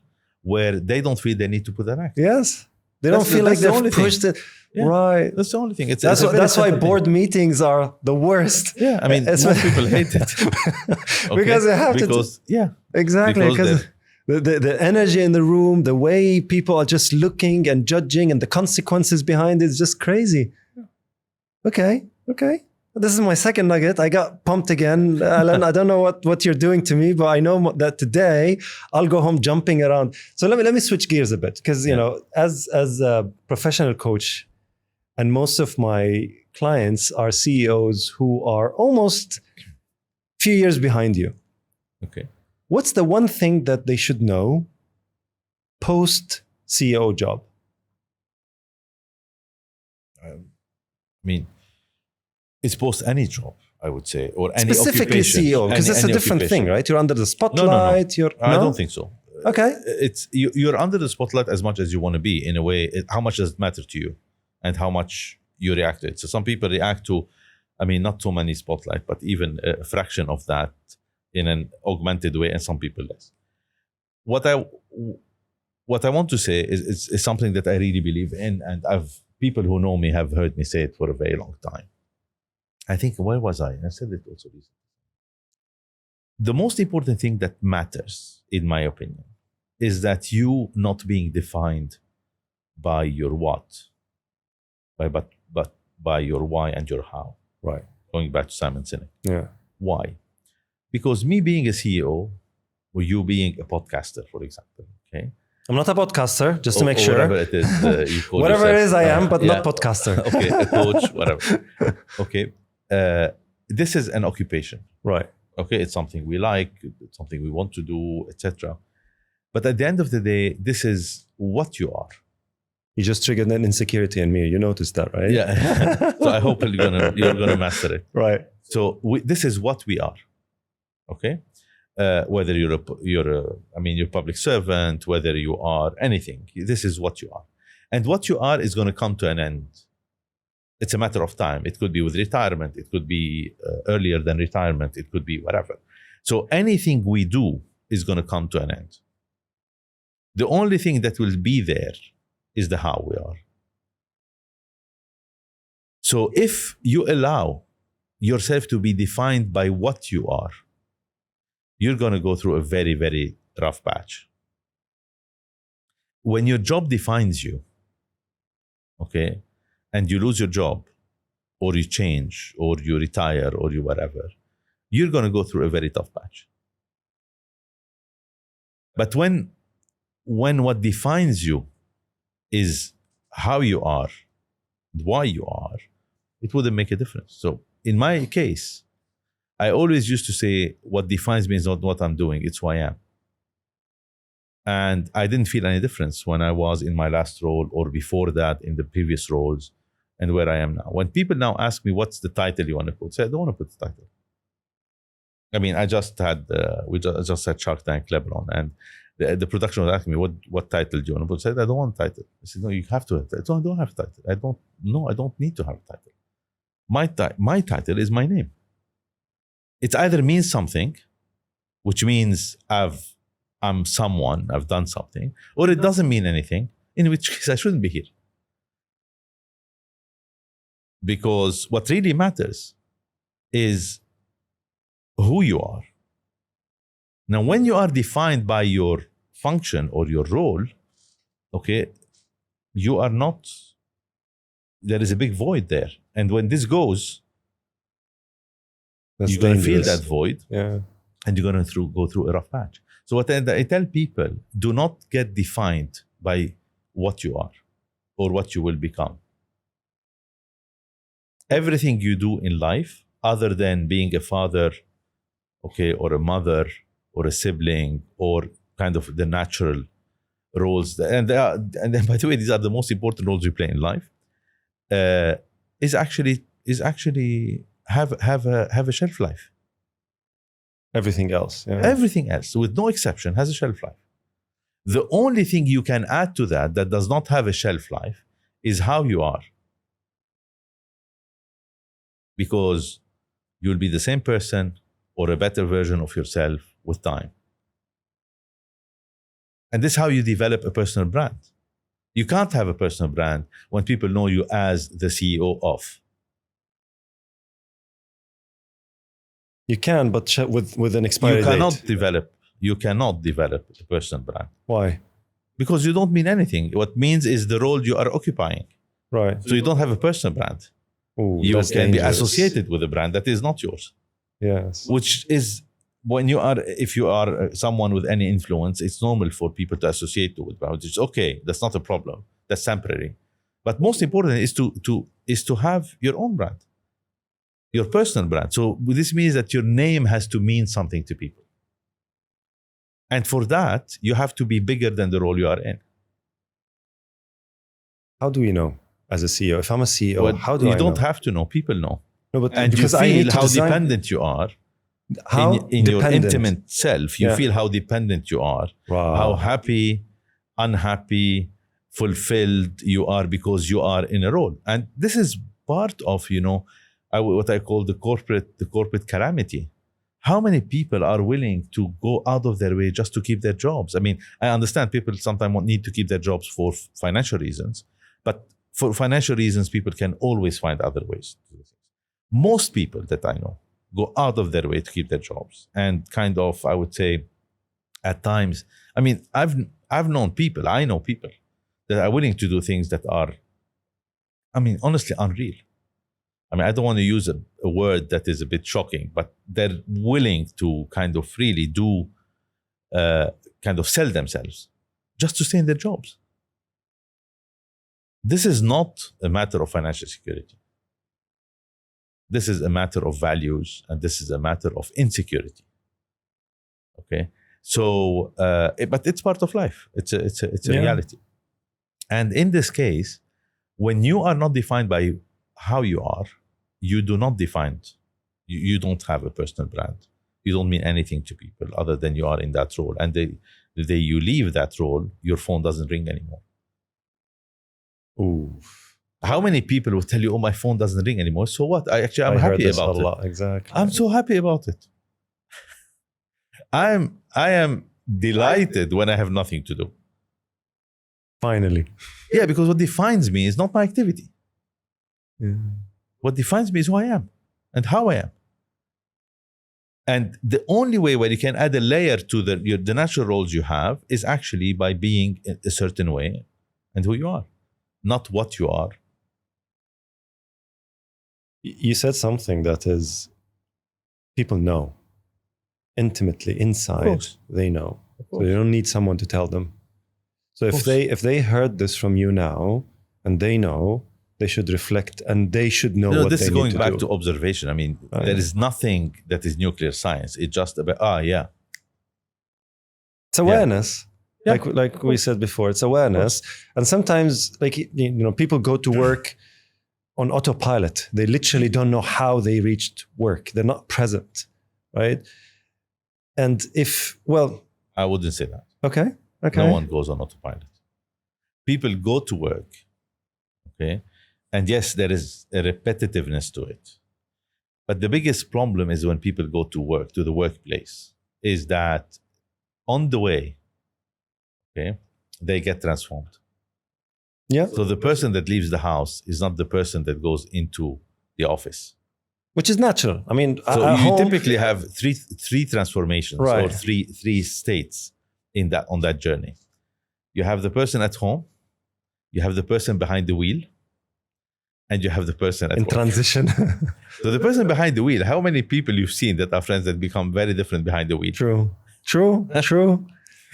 where they don't feel they need to put an act. Yes. They don't feel like they've pushed it. Yeah. Right. That's the only thing. That's why board meetings are the worst. Yeah. I mean, most people hate it. Okay? Because they have to. Yeah. Exactly. Because the energy in the room, the way people are just looking and judging and the consequences behind it is just crazy. Okay. This is my second nugget. I got pumped again. Alain, I don't know what you're doing to me, but I know that today I'll go home jumping around. So let me switch gears a bit because, as a professional coach, and most of my clients are CEOs who are almost a few years behind you. Okay. What's the one thing that they should know post CEO job? It's post any job, I would say, or any specifically occupation. CEO, because it's a different thing, right? You're under the spotlight. No. I don't think so. Okay. It's you're under the spotlight as much as you want to be. In a way, how much does it matter to you, and how much you react to it? So some people react to, not too many spotlight, but even a fraction of that in an augmented way, and some people less. What I want to say is something that I really believe in, and people who know me have heard me say it for a very long time. I think, where was I? I said it also recently. The most important thing that matters, in my opinion, is that you not being defined by your what, but by your why and your how. Right. Going back to Simon Sinek. Yeah. Why? Because me being a CEO, or you being a podcaster, for example, okay? I'm not a podcaster, just to make sure. Whatever it is, you call whatever yourself, it is, I am, but not podcaster. Okay, a coach, whatever. Okay, this is an occupation, right? Okay, it's something we like, it's something we want to do, etc. But at the end of the day, this is what you are. You just triggered an insecurity in me. You noticed that, right? Yeah. So I hope you're gonna master it. Right. So this is what we are. Okay. Whether you're a public servant, whether you are anything, this is what you are, and what you are is going to come to an end. It's a matter of time. It could be with retirement. It could be earlier than retirement. It could be whatever. So anything we do is going to come to an end. The only thing that will be there is the how we are. So if you allow yourself to be defined by what you are, you're going to go through a very, very rough patch. When your job defines you, okay, and you lose your job, or you change, or you retire, or you whatever, you're going to go through a very tough patch. But when what defines you is how you are, why you are, it wouldn't make a difference. So in my case, I always used to say what defines me is not what I'm doing, it's who I am. And I didn't feel any difference when I was in my last role or before that in the previous roles and where I am now. When people now ask me, what's the title you want to put? I say, I don't want to put the title. I mean, I just had, we just had Shark Tank Lebanon, and the production was asking me, what title do you want to put? I said, I don't want a title. I said, no, you have to have a title. I don't have a title. I don't need to have a title. My title is my name. It either means something, which means I'm someone, I've done something, or it doesn't mean anything, in which case I shouldn't be here. Because what really matters is who you are. Now, when you are defined by your function or your role, okay, you are not, there is a big void there. And when this goes, you're going to feel that void, and you're going to go through a rough patch. So what I tell people, do not get defined by what you are or what you will become. Everything you do in life, other than being a father, okay, or a mother, or a sibling, or kind of the natural roles, and then, by the way, these are the most important roles you play in life, is actually have a shelf life. Everything else, everything else, with no exception, has a shelf life. The only thing you can add to that does not have a shelf life is how you are, because you'll be the same person or a better version of yourself with time. And this is how you develop a personal brand. You can't have a personal brand when people know you as the CEO of. You can, but with an expiry date. You cannot develop a personal brand. Why? Because you don't mean anything. What means is the role you are occupying. Right. So you don't have a personal brand. Ooh, you can dangerous. Be associated with a brand that is not yours. Yes. Which is, if you are someone with any influence, it's normal for people to associate with brands. It's okay. That's not a problem. That's temporary. But most important is to have your own brand, your personal brand. So this means that your name has to mean something to people. And for that, you have to be bigger than the role you are in. How do we know as a CEO? If I'm a CEO, how do I know? You don't have to know. People know. No, but and because you feel I need to how dependent you are in your intimate self. You feel how dependent you are, how happy, unhappy, fulfilled you are because you are in a role. And this is part of, what I call the corporate calamity. How many people are willing to go out of their way just to keep their jobs? I mean, I understand people sometimes need to keep their jobs for financial reasons, but for financial reasons, people can always find other ways to do things. Most people that I know go out of their way to keep their jobs, and kind of, I would say, at times, I mean, I know people that are willing to do things that are, I mean, honestly, unreal. I mean, I don't want to use a word that is a bit shocking, but they're willing to kind of really do, kind of sell themselves just to stay in their jobs. This is not a matter of financial security. This is a matter of values, and this is a matter of insecurity. Okay, so but it's part of life. It's a reality. And in this case, when you are not defined by how you are, you do not define. You don't have a personal brand. You don't mean anything to people other than you are in that role. And the day you leave that role, your phone doesn't ring anymore. Ooh. How many people will tell you, "Oh, my phone doesn't ring anymore"? So what? I'm happy about it. Exactly. I'm so happy about it. I am delighted when I have nothing to do. Finally. Yeah, because what defines me is not my activity. Yeah. What defines me is who I am and how I am. And the only way where you can add a layer to the natural roles you have is actually by being a certain way and who you are, not what you are. You said something that is, people know intimately inside. They know. So you don't need someone to tell them. So if they heard this from you now and they know, they should reflect and they should know what this they is need going to back do. to observation. I mean, there is nothing that is nuclear science. It's just about, It's awareness. Yeah. Like we said before, it's awareness. And sometimes, like, you know, people go to work on autopilot. They literally don't know how they reached work. They're not present, right? And I wouldn't say that. Okay. No one goes on autopilot. People go to work, okay? And yes, there is a repetitiveness to it. But the biggest problem is when people go to work, to the workplace, is that on the way, okay, they get transformed. Yeah. So the person that leaves the house is not the person that goes into the office. Which is natural. I mean, so you typically have three transformations, right, or three states on that journey. You have the person at home, you have the person behind the wheel, and you have the person at in work. Transition. So the person behind the wheel, how many people you've seen that are friends that become very different behind the wheel? True.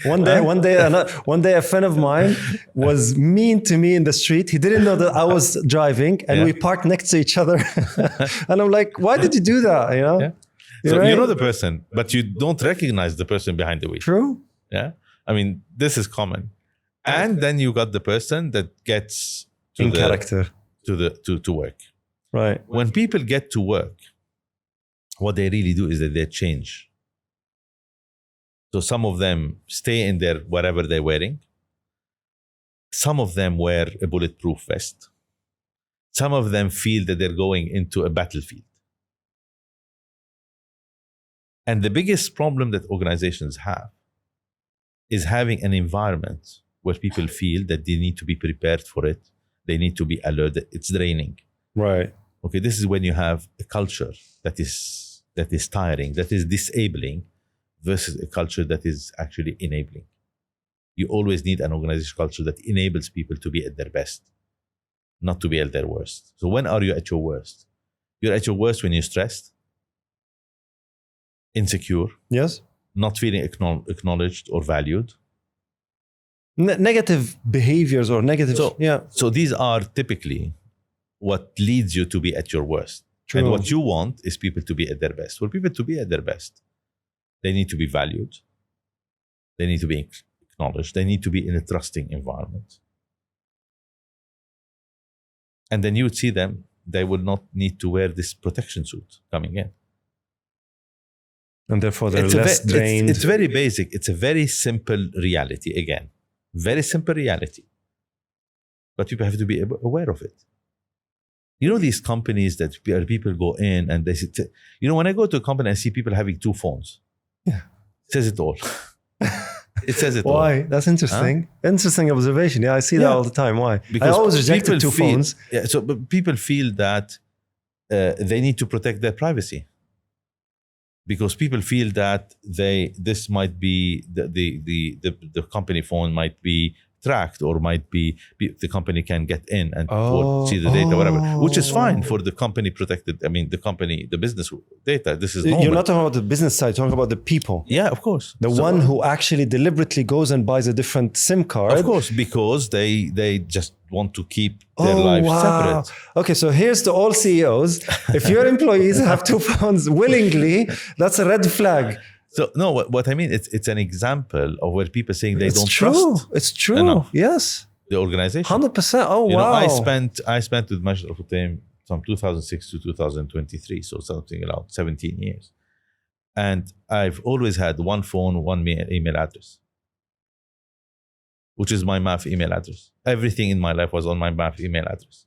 One day, a friend of mine was mean to me in the street. He didn't know that I was driving, and we parked next to each other. And I'm like, "Why did you do that?" You know. Yeah. So you know the person, but you don't recognize the person behind the wheel. True. Yeah. I mean, this is common. And then you got the person that gets character to work. Right. When people get to work, what they really do is that they change. So some of them stay in their whatever they're wearing. Some of them wear a bulletproof vest. Some of them feel that they're going into a battlefield. And the biggest problem that organizations have is having an environment where people feel that they need to be prepared for it. They need to be alert. It's draining. Right. Okay, this is when you have a culture that is tiring, that is disabling, versus a culture that is actually enabling. You always need an organizational culture that enables people to be at their best, not to be at their worst. So when are you at your worst? You're at your worst when you're stressed, insecure, yes, not feeling acknowledged or valued. Negative behaviors or negative. So these are typically what leads you to be at your worst. True. And what you want is people to be at their best. For people to be at their best, they need to be valued. They need to be acknowledged. They need to be in a trusting environment. And then you would see them, they will not need to wear this protection suit coming in. And therefore they're less drained. It's very basic. It's a very simple reality again. Very simple reality. But people have to be aware of it. You know these companies that people go in and they say, when I go to a company and see people having two phones, it says it all. It says it all. Why? That's interesting. Interesting observation. Yeah, I see that all the time. Why? Because I always rejected two phones. Yeah, but people feel that they need to protect their privacy. Because people feel that this might be the company phone might be tracked or might be the company can get in and see the data, whatever, which is fine for the company protected. I mean, the business data. This is normal. You're not talking about the business side. You're talking about the people. Yeah, of course. The one who actually deliberately goes and buys a different SIM card. Of course, because they just want to keep their lives separate. Okay, so here's to all CEOs. If your employees have two phones willingly, that's a red flag. So no, what I mean, it's an example of where people saying they don't trust. It's true. Enough. Yes. The organization. 100%. Oh, wow. I spent with Majid Al-Futtaim from 2006 to 2023, so something around 17 years. And I've always had one phone, one email address, which is my MAF email address. Everything in my life was on my MAF email address.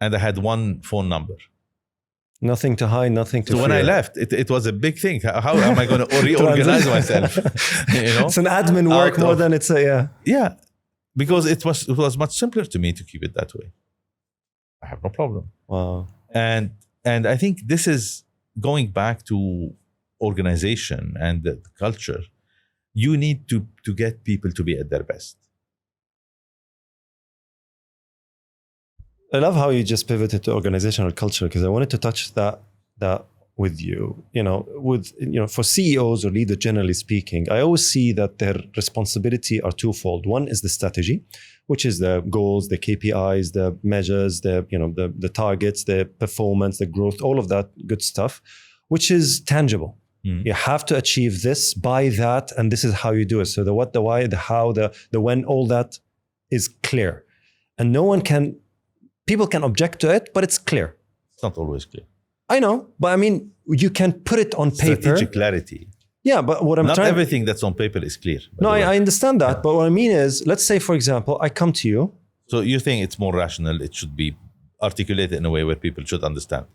And I had one phone number. Nothing to hide, nothing to fear. So when I left, it was a big thing. How am I going to reorganize myself? It's an admin work more than it's a Yeah, because it was much simpler to me to keep it that way. I have no problem. Wow. And I think this is going back to organization and the culture. You need to get people to be at their best. I love how you just pivoted to organizational culture, because I wanted to touch that with you, for CEOs or leaders, generally speaking, I always see that their responsibility are twofold. One is the strategy, which is the goals, the KPIs, the measures, the targets, the performance, the growth, all of that good stuff, which is tangible. You have to achieve this by that, and this is how you do it. So the what, the why, the how, the when, all that is clear. And people can object to it, but it's clear. It's not always clear. I know, but I mean, you can put it on paper. Strategic clarity. Yeah, but what I'm not trying... Not everything that's on paper is clear. No, I understand that, but what I mean is, let's say, for example, I come to you. So you think it's more rational, it should be articulated in a way where people should understand.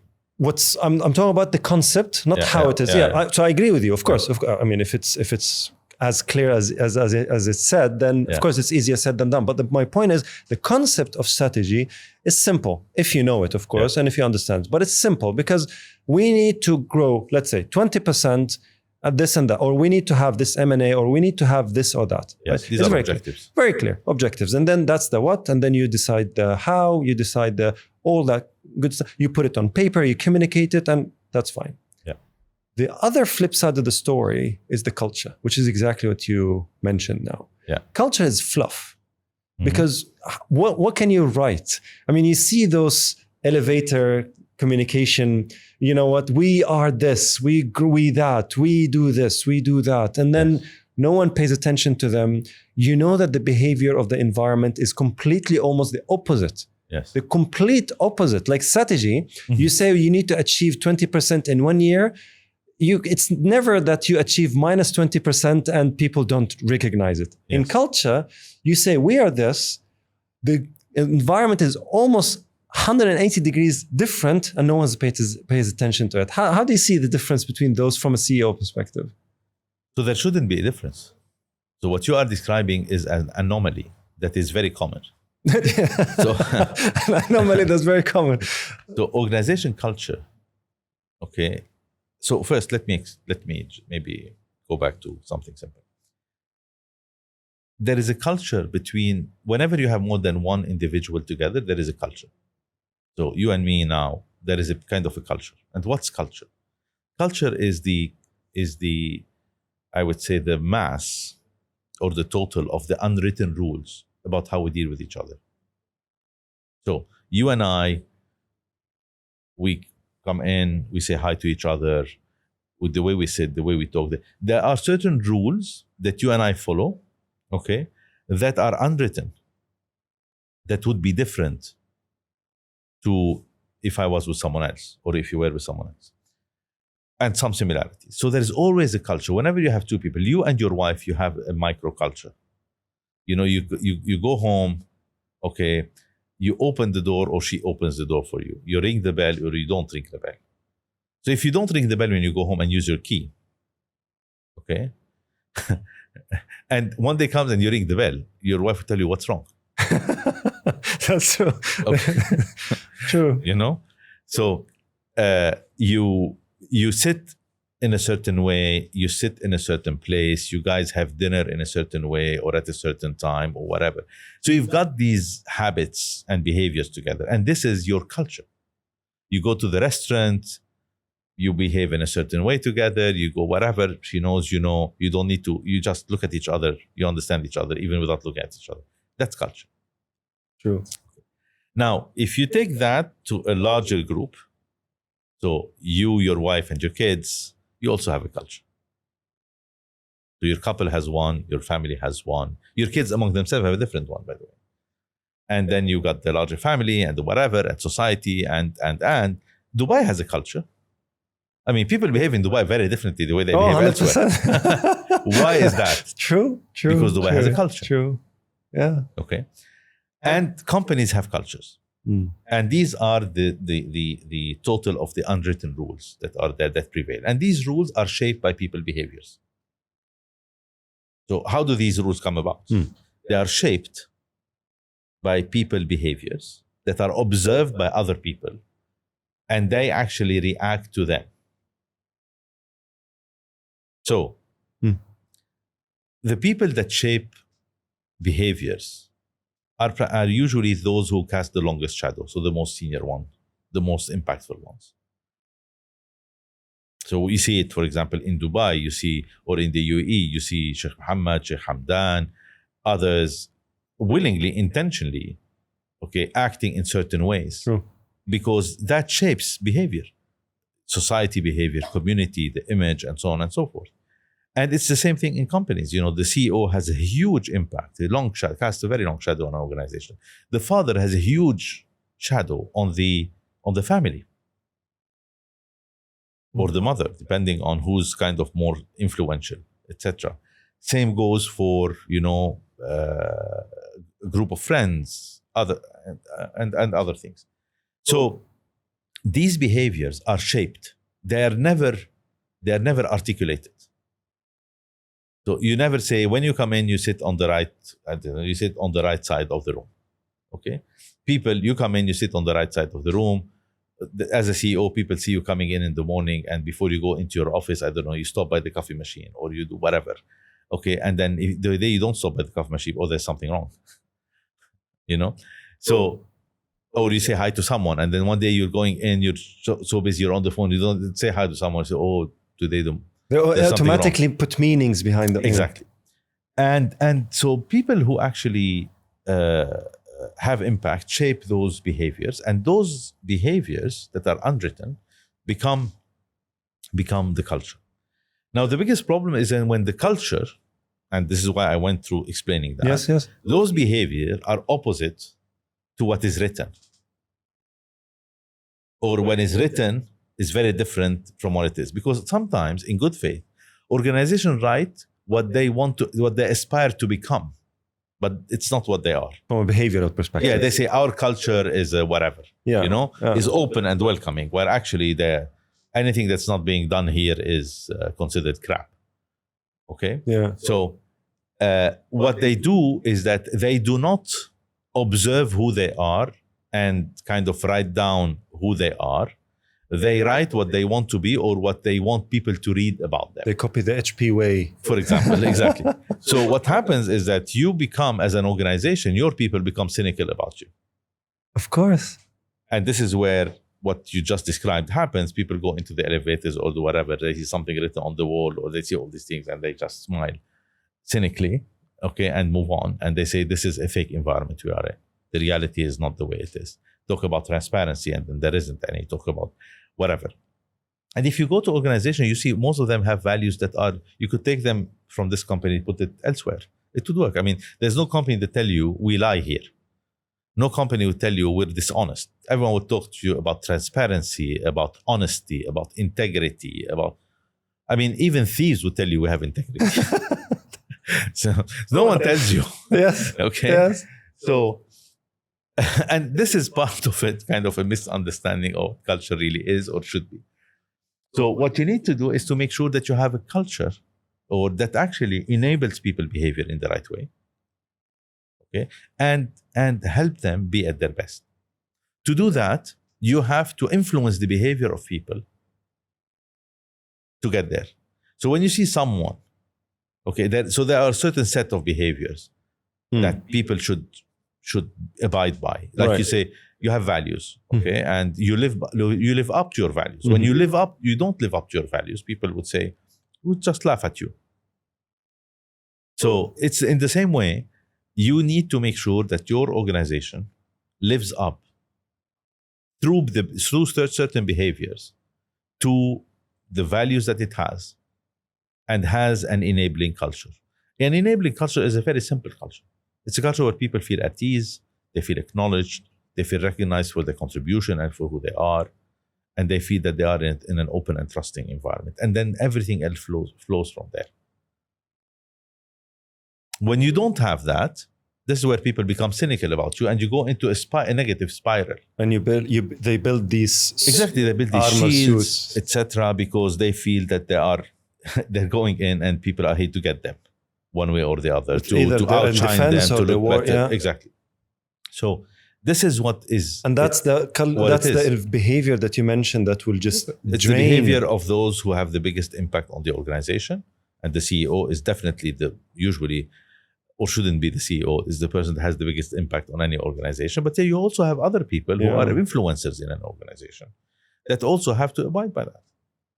I'm talking about the concept, not how it is. So I agree with you, of course. I mean, if it's as clear as it's said, then of course it's easier said than done. But my point is, the concept of strategy is simple if you know it, of course, and if you understand. But it's simple because we need to grow, let's say, 20% at this and that, or we need to have this M&A, or we need to have this or that. Yes, these are objectives. Very clear objectives, and then that's the what, and then you decide the how, you decide all that good stuff. You put it on paper, you communicate it, and that's fine. Yeah. The other flip side of the story is the culture, which is exactly what you mentioned now. Yeah. Culture is fluff. Because what can you write? I mean, you see those elevator communication, you know what, we are this, we that, we do this, we do that. And then no one pays attention to them. You know that the behavior of the environment is completely almost the opposite. Yes. The complete opposite. Like strategy, you say you need to achieve 20% in 1 year. It's never that you achieve minus 20% and people don't recognize it. Yes. In culture, you say we are this. The environment is almost 180 degrees different and no one pays attention to it. How do you see the difference between those from a CEO perspective? So there shouldn't be a difference. So what you are describing is an anomaly that is very common. So an anomaly that's very common. So organization culture, okay. So first, let me maybe go back to something simple. There is a culture between, whenever you have more than one individual together, there is a culture. So you and me now, there is a kind of a culture. And what's culture? Culture is the I would say the mass or the total of the unwritten rules about how we deal with each other. So you and I, we come in, we say hi to each other, with the way we sit, the way we talk. There are certain rules that you and I follow, okay, that are unwritten, that would be different to if I was with someone else or if you were with someone else. And some similarities. So there's always a culture. Whenever you have two people, you and your wife, you have a microculture. You know, you go home, okay, you open the door or she opens the door for you. You ring the bell or you don't ring the bell. So if you don't ring the bell when you go home and use your key, okay, and one day comes and you ring the bell, your wife will tell you what's wrong. That's true. Okay. True. You know? So you sit in a certain way, you sit in a certain place, you guys have dinner in a certain way or at a certain time or whatever. So you've got these habits and behaviors together, and this is your culture. You go to the restaurant, you behave in a certain way together, you go whatever, she knows, you know, you don't need to, you just look at each other, you understand each other even without looking at each other. That's culture. True. Now, if you take that to a larger group, so you, your wife, and your kids, you also have a culture. So your couple has one, your family has one, your kids among themselves have a different one, by the way. And then you got the larger family and the whatever, and society, and Dubai has a culture. I mean, people behave in Dubai very differently the way they behave 100%. elsewhere. Why is that? True. Because Dubai has a culture. True. Yeah. Okay. And companies have cultures. And these are the total of the unwritten rules that are there that prevail. And these rules are shaped by people behaviors. So how do these rules come about? They are shaped by people behaviors that are observed by other people, and they actually react to them. So the people that shape behaviors are usually those who cast the longest shadow, so the most senior one, the most impactful ones. So you see it, for example, in Dubai, you see, or in the UAE, you see Sheikh Mohammed, Sheikh Hamdan, others willingly, intentionally, okay, acting in certain ways. True. Because that shapes behavior, society behavior, community, the image, and so on and so forth. And it's the same thing in companies. You know, the CEO has a huge impact, casts a very long shadow on an organization. The father has a huge shadow on the family, or the mother, depending on who's kind of more influential, etc. Same goes for, you know, a group of friends, and other things. So these behaviors are shaped. They are never articulated. So you never say, when you come in, you sit on the right, you sit on the right side of the room. Okay, people, you come in, you sit on the right side of the room. As a CEO, people see you coming in the morning, and before you go into your office, I don't know, you stop by the coffee machine, or you do whatever. Okay, and then if the day you don't stop by the coffee machine, oh, there's something wrong. You know, so, or you say hi to someone, and then one day you're going in, you're so busy, you're on the phone, you don't say hi to someone. Say, oh, today they automatically put meanings behind the exactly. And so people who actually have impact shape those behaviors, and those behaviors that are unwritten become the culture. Now, the biggest problem is when the culture, and this is why I went through explaining that. Yes. Those behaviors are opposite to what is written, or when it's written is very different from what it is. Because sometimes, in good faith, organizations write what they aspire to become, but it's not what they are. From a behavioral perspective. Yeah, they say our culture is whatever, is open and welcoming, where actually anything that's not being done here is considered crap. Okay? Yeah. So what they do is that they do not observe who they are and kind of write down who they are. They write what they want to be, or what they want people to read about them. They copy the HP way. For example, exactly. So what happens is that you become, as an organization, your people become cynical about you. Of course. And this is where what you just described happens. People go into the elevators or whatever, they see something written on the wall, or they see all these things, and they just smile cynically, okay, and move on. And they say, this is a fake environment we are in. The reality is not the way it is. Talk about transparency, and then there isn't any. Talk about whatever. And if you go to organization, you see most of them have values that are, you could take them from this company, put it elsewhere. It would work. I mean, there's no company that tell you we lie here. No company would tell you we're dishonest. Everyone would talk to you about transparency, about honesty, about integrity, even thieves would tell you we have integrity. So no one tells you. Yes. Okay. Yes. So, and this is part of it, kind of a misunderstanding of what culture really is or should be. So what you need to do is to make sure that you have a culture, or that actually enables people behavior in the right way. Okay, and help them be at their best. To do that, you have to influence the behavior of people to get there. So when you see someone, okay, there are a certain set of behaviors that people should abide by. Like, right. You say you have values, okay, and you live up to your values. When you don't live up to your values, people would just laugh at you. So it's in the same way, you need to make sure that your organization lives up through certain behaviors to the values that it has, and has an enabling culture. An enabling culture is a very simple culture. It's a culture where people feel at ease, they feel acknowledged, they feel recognized for their contribution and for who they are, and they feel that they are in an open and trusting environment. And then everything else flows from there. When you don't have that, this is where people become cynical about you, and you go into a negative spiral. And they build these shields, etc., because they feel that they're going in, and people are here to get them one way or the other, to outshine them, to look better. Yeah. Exactly. So this is what is, and that's the behavior that you mentioned that will just it's the behavior of those who have the biggest impact on the organization, and the CEO is definitely usually, or shouldn't be the CEO, is the person that has the biggest impact on any organization. But then you also have other people who are influencers in an organization that also have to abide by that.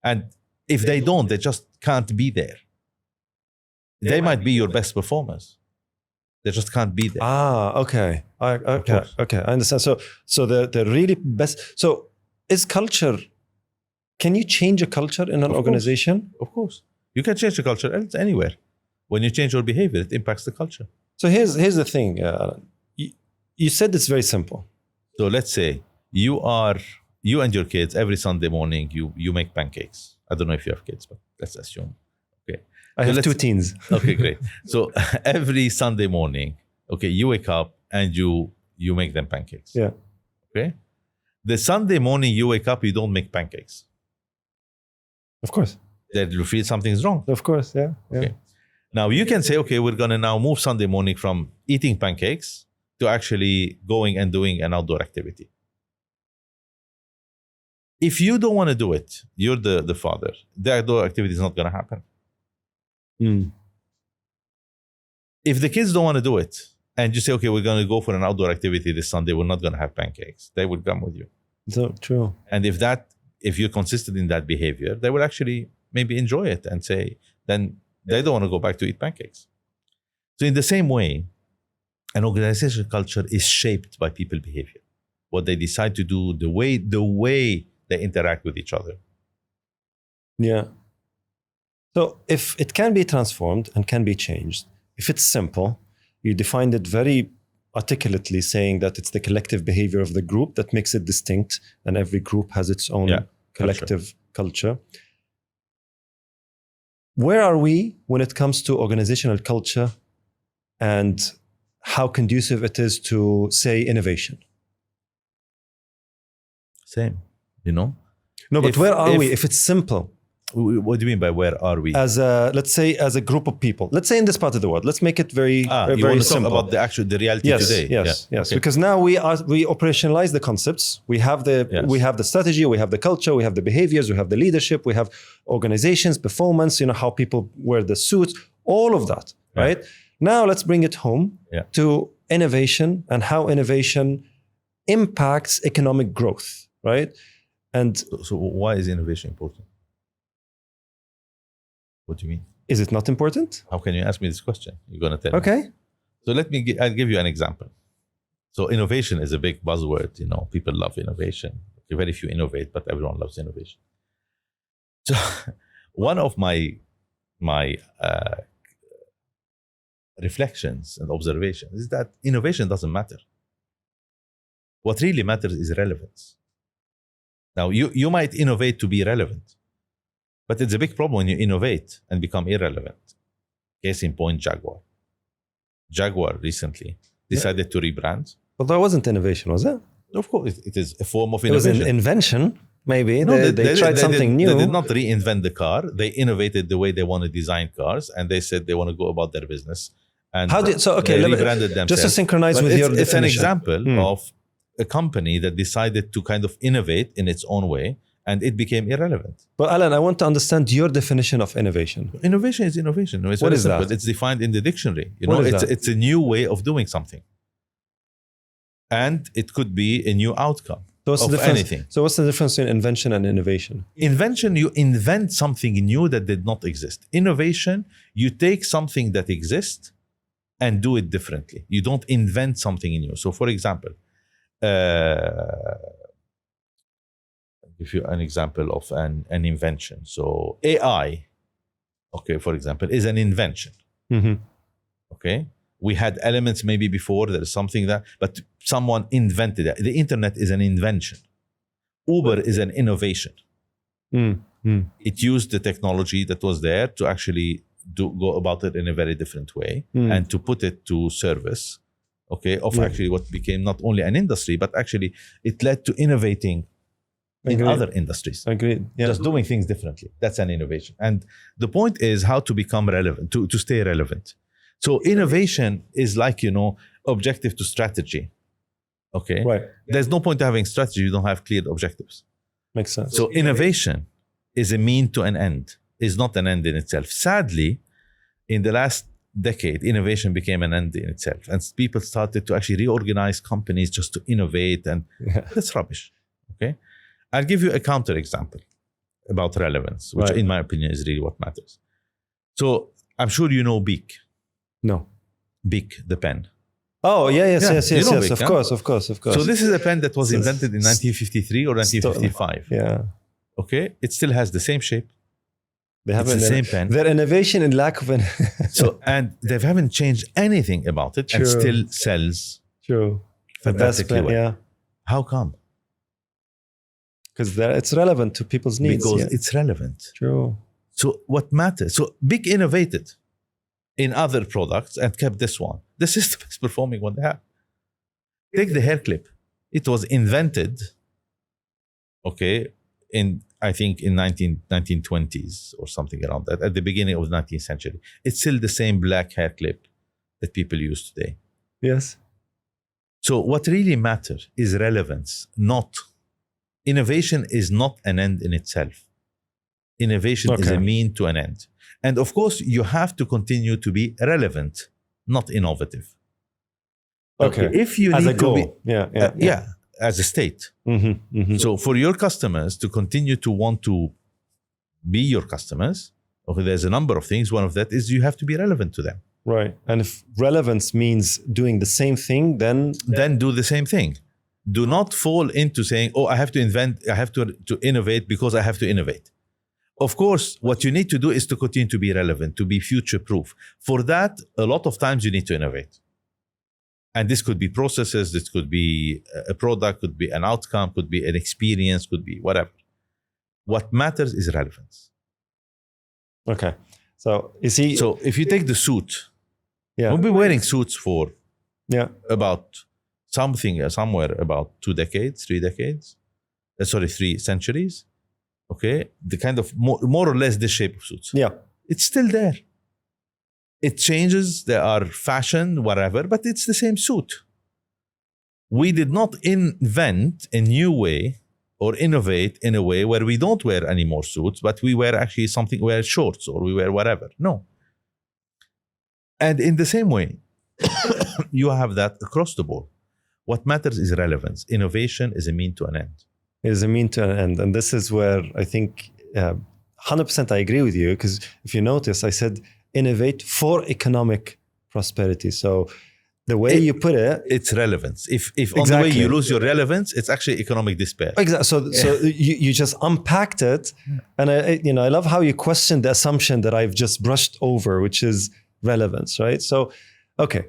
And If they don't, they just can't be there. They might be your best performers. They just can't be there. Okay. Okay. I understand. So the really best. So is culture? Can you change a culture in an organization? Of course. You can change the culture anywhere. When you change your behavior, it impacts the culture. So here's the thing. You said it's very simple. So let's say you and your kids every Sunday morning you make pancakes. I don't know if you have kids, but let's assume. Okay. I have 2 teens. Okay, great. So every Sunday morning, okay, you wake up and you make them pancakes. Yeah. Okay. The Sunday morning you wake up, you don't make pancakes. Of course. Then you feel something's wrong. Of course, yeah. Okay. Now you can say, okay, we're gonna now move Sunday morning from eating pancakes to actually going and doing an outdoor activity. If you don't want to do it, you're the father, the outdoor activity is not gonna happen. If the kids don't want to do it and you say, okay, we're going to go for an outdoor activity this Sunday, we're not going to have pancakes, they will come with you. So true. And if you're consistent in that behavior, they will actually maybe enjoy it and say, then they don't want to go back to eat pancakes. So in the same way, an organizational culture is shaped by people behavior, what they decide to do, the way they interact with each other. Yeah. So if it can be transformed and can be changed, if it's simple, you defined it very articulately, saying that it's the collective behavior of the group that makes it distinct, and every group has its own collective culture. Where are we when it comes to organizational culture and how conducive it is to, say, innovation? Same, No, but where are we if it's simple? What do you mean by where are we? Let's say as a group of people. Let's say in this part of the world. Let's make it very you want to simple. Talk about the reality today. Yes. Okay. Because now we operationalize the concepts. We have the strategy. We have the culture. We have the behaviors. We have the leadership. We have organizations, performance. How people wear the suits. All of that, right? Now let's bring it home to innovation and how innovation impacts economic growth, right? And so why is innovation important? What do you mean? Is it not important? How can you ask me this question? You're going to tell me. Okay. So I'll give you an example. So innovation is a big buzzword. People love innovation. Very few innovate, but everyone loves innovation. So one of my reflections and observations is that innovation doesn't matter. What really matters is relevance. Now, you might innovate to be relevant, but it's a big problem when you innovate and become irrelevant. Case in point, Jaguar. Jaguar recently decided to rebrand. But that wasn't innovation, was it? Of course, it is a form of innovation. It was an invention, maybe. No, they tried something new. They did not reinvent the car. They innovated the way they want to design cars, and they said they want to go about their business. And they rebranded themselves. Just to synchronize with your definition. It's an example of a company that decided to kind of innovate in its own way, and it became irrelevant. But Alain, I want to understand your definition of innovation. Innovation is innovation. What is that? It's defined in the dictionary. It's a new way of doing something. And it could be a new outcome of anything. So what's the difference between invention and innovation? Invention, you invent something new that did not exist. Innovation, you take something that exists and do it differently. You don't invent something new. So for example, I'll give you an example of an invention. So AI, okay, for example, is an invention. Mm-hmm. Okay. We had elements maybe before, there is something but someone invented it. The internet is an invention. Uber is an innovation. Mm-hmm. It used the technology that was there to actually go about it in a very different way and to put it to service, okay, of actually what became not only an industry, but actually it led to innovating in other industries. Agreed. Yeah. Just doing things differently. That's an innovation. And the point is how to become relevant, to stay relevant. So innovation is like, objective to strategy. Okay. Right. There's no point to having strategy. You don't have clear objectives. Makes sense. So innovation is a mean to an end, is not an end in itself. Sadly, in the last decade, innovation became an end in itself. And people started to actually reorganize companies just to innovate. And that's rubbish. Okay. I'll give you a counter example. about relevance, which Right. in my opinion is really what matters. So I'm sure you know Bic. No. Bic, the pen. Oh, yes. you know Bic, Of huh? course. So this is a pen that was So- invented in 1953 or 1955. Yeah. Okay, it still has the same shape. They have It's the same pen. Their innovation and lack of So and they haven't changed anything about it, and True. still sells True. The best fantastically pen, well. yeah. How come? Because it's relevant to people's needs. Because yeah. it's relevant. True. So what matters? So Bic innovated in other products and kept this one. This is the best performing one they have. Take the hair clip. It was invented, okay, in I think in 1920s or something around that, at the beginning of the 19th century. It's still the same black hair clip that people use today. Yes. So what really matters is relevance, not innovation is not an end in itself. Innovation is Okay. a mean to an end. And of course, you have to continue to be relevant, not innovative. Okay. If you As need a goal. to be, Yeah. as a state. Mm-hmm, mm-hmm. So for your customers to continue to want to be your customers, okay, there's a number of things. One of that is you have to be relevant to them. Right. And if relevance means doing the same thing, then Then do the same thing. Do not fall into saying, oh, I have to invent, I have to innovate because I have to innovate. Of course, what you need to do is to continue to be relevant, to be future proof. For that, a lot of times you need to innovate. And this could be processes, this could be a product, could be an outcome, could be an experience, could be whatever. What matters is relevance. okay. So you see, So if you take the suit, yeah, we've been wearing suits for yeah, about somewhere about 2 decades, 3 decades, 3 centuries. Okay, the kind of more or less the shape of suits. yeah, It's still there. It changes, there are fashion, whatever, but it's the same suit. We did not invent a new way or innovate in a way where we don't wear any more suits, but we wear actually something, wear shorts or we wear whatever. No. And in the same way, you have that across the board. What matters is relevance. Innovation is a mean to an end. it is a mean to an end. And this is where I think 100% I agree with you, because if you notice, I said innovate for economic prosperity. So the way you put it, It's relevance. If on the Exactly. way you lose your relevance, it's actually economic despair. exactly. So you just unpacked it, and I love how you questioned the assumption that I've just brushed over, which is relevance, right? So, okay,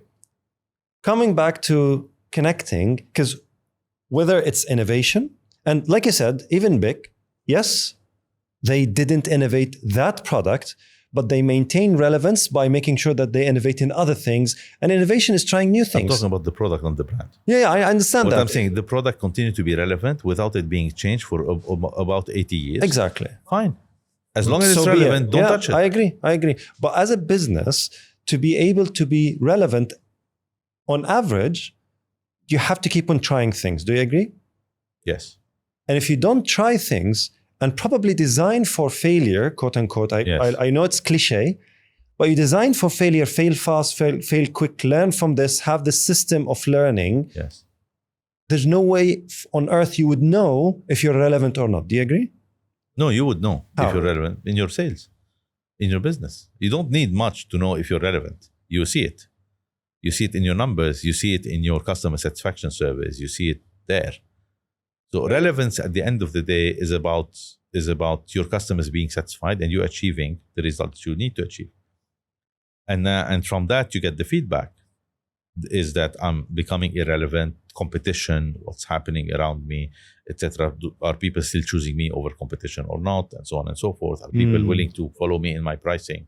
coming back to connecting, because whether it's innovation, and like you said, even Bic, yes, they didn't innovate that product, but they maintain relevance by making sure that they innovate in other things. And innovation is trying new I'm things. talking about the product, not the brand. Yeah, I understand What that. I'm saying, the product continued to be relevant without it being changed for about 80 years. Exactly. Fine. As long as it's So be relevant, it. don't Yeah, touch it. I agree. But as a business, to be able to be relevant on average, you have to keep on trying things. Do you agree? Yes. And if you don't try things and probably design for failure, quote unquote, Yes. I know it's cliche, but you design for failure, fail fast, fail quick, learn from this, have the system of learning. Yes. There's no way on earth you would know if you're relevant or not. Do you agree? No, you would know How? if you're relevant in your sales, in your business. You don't need much to know if you're relevant. You see it. You see it in your numbers. You see it in your customer satisfaction surveys. You see it there. So relevance at the end of the day is about your customers being satisfied and you achieving the results you need to achieve. And from that you get the feedback. Is that I'm becoming irrelevant? Competition, what's happening around me, etc. Are people still choosing me over competition or not, and so on and so forth? Are people willing to follow me in my pricing,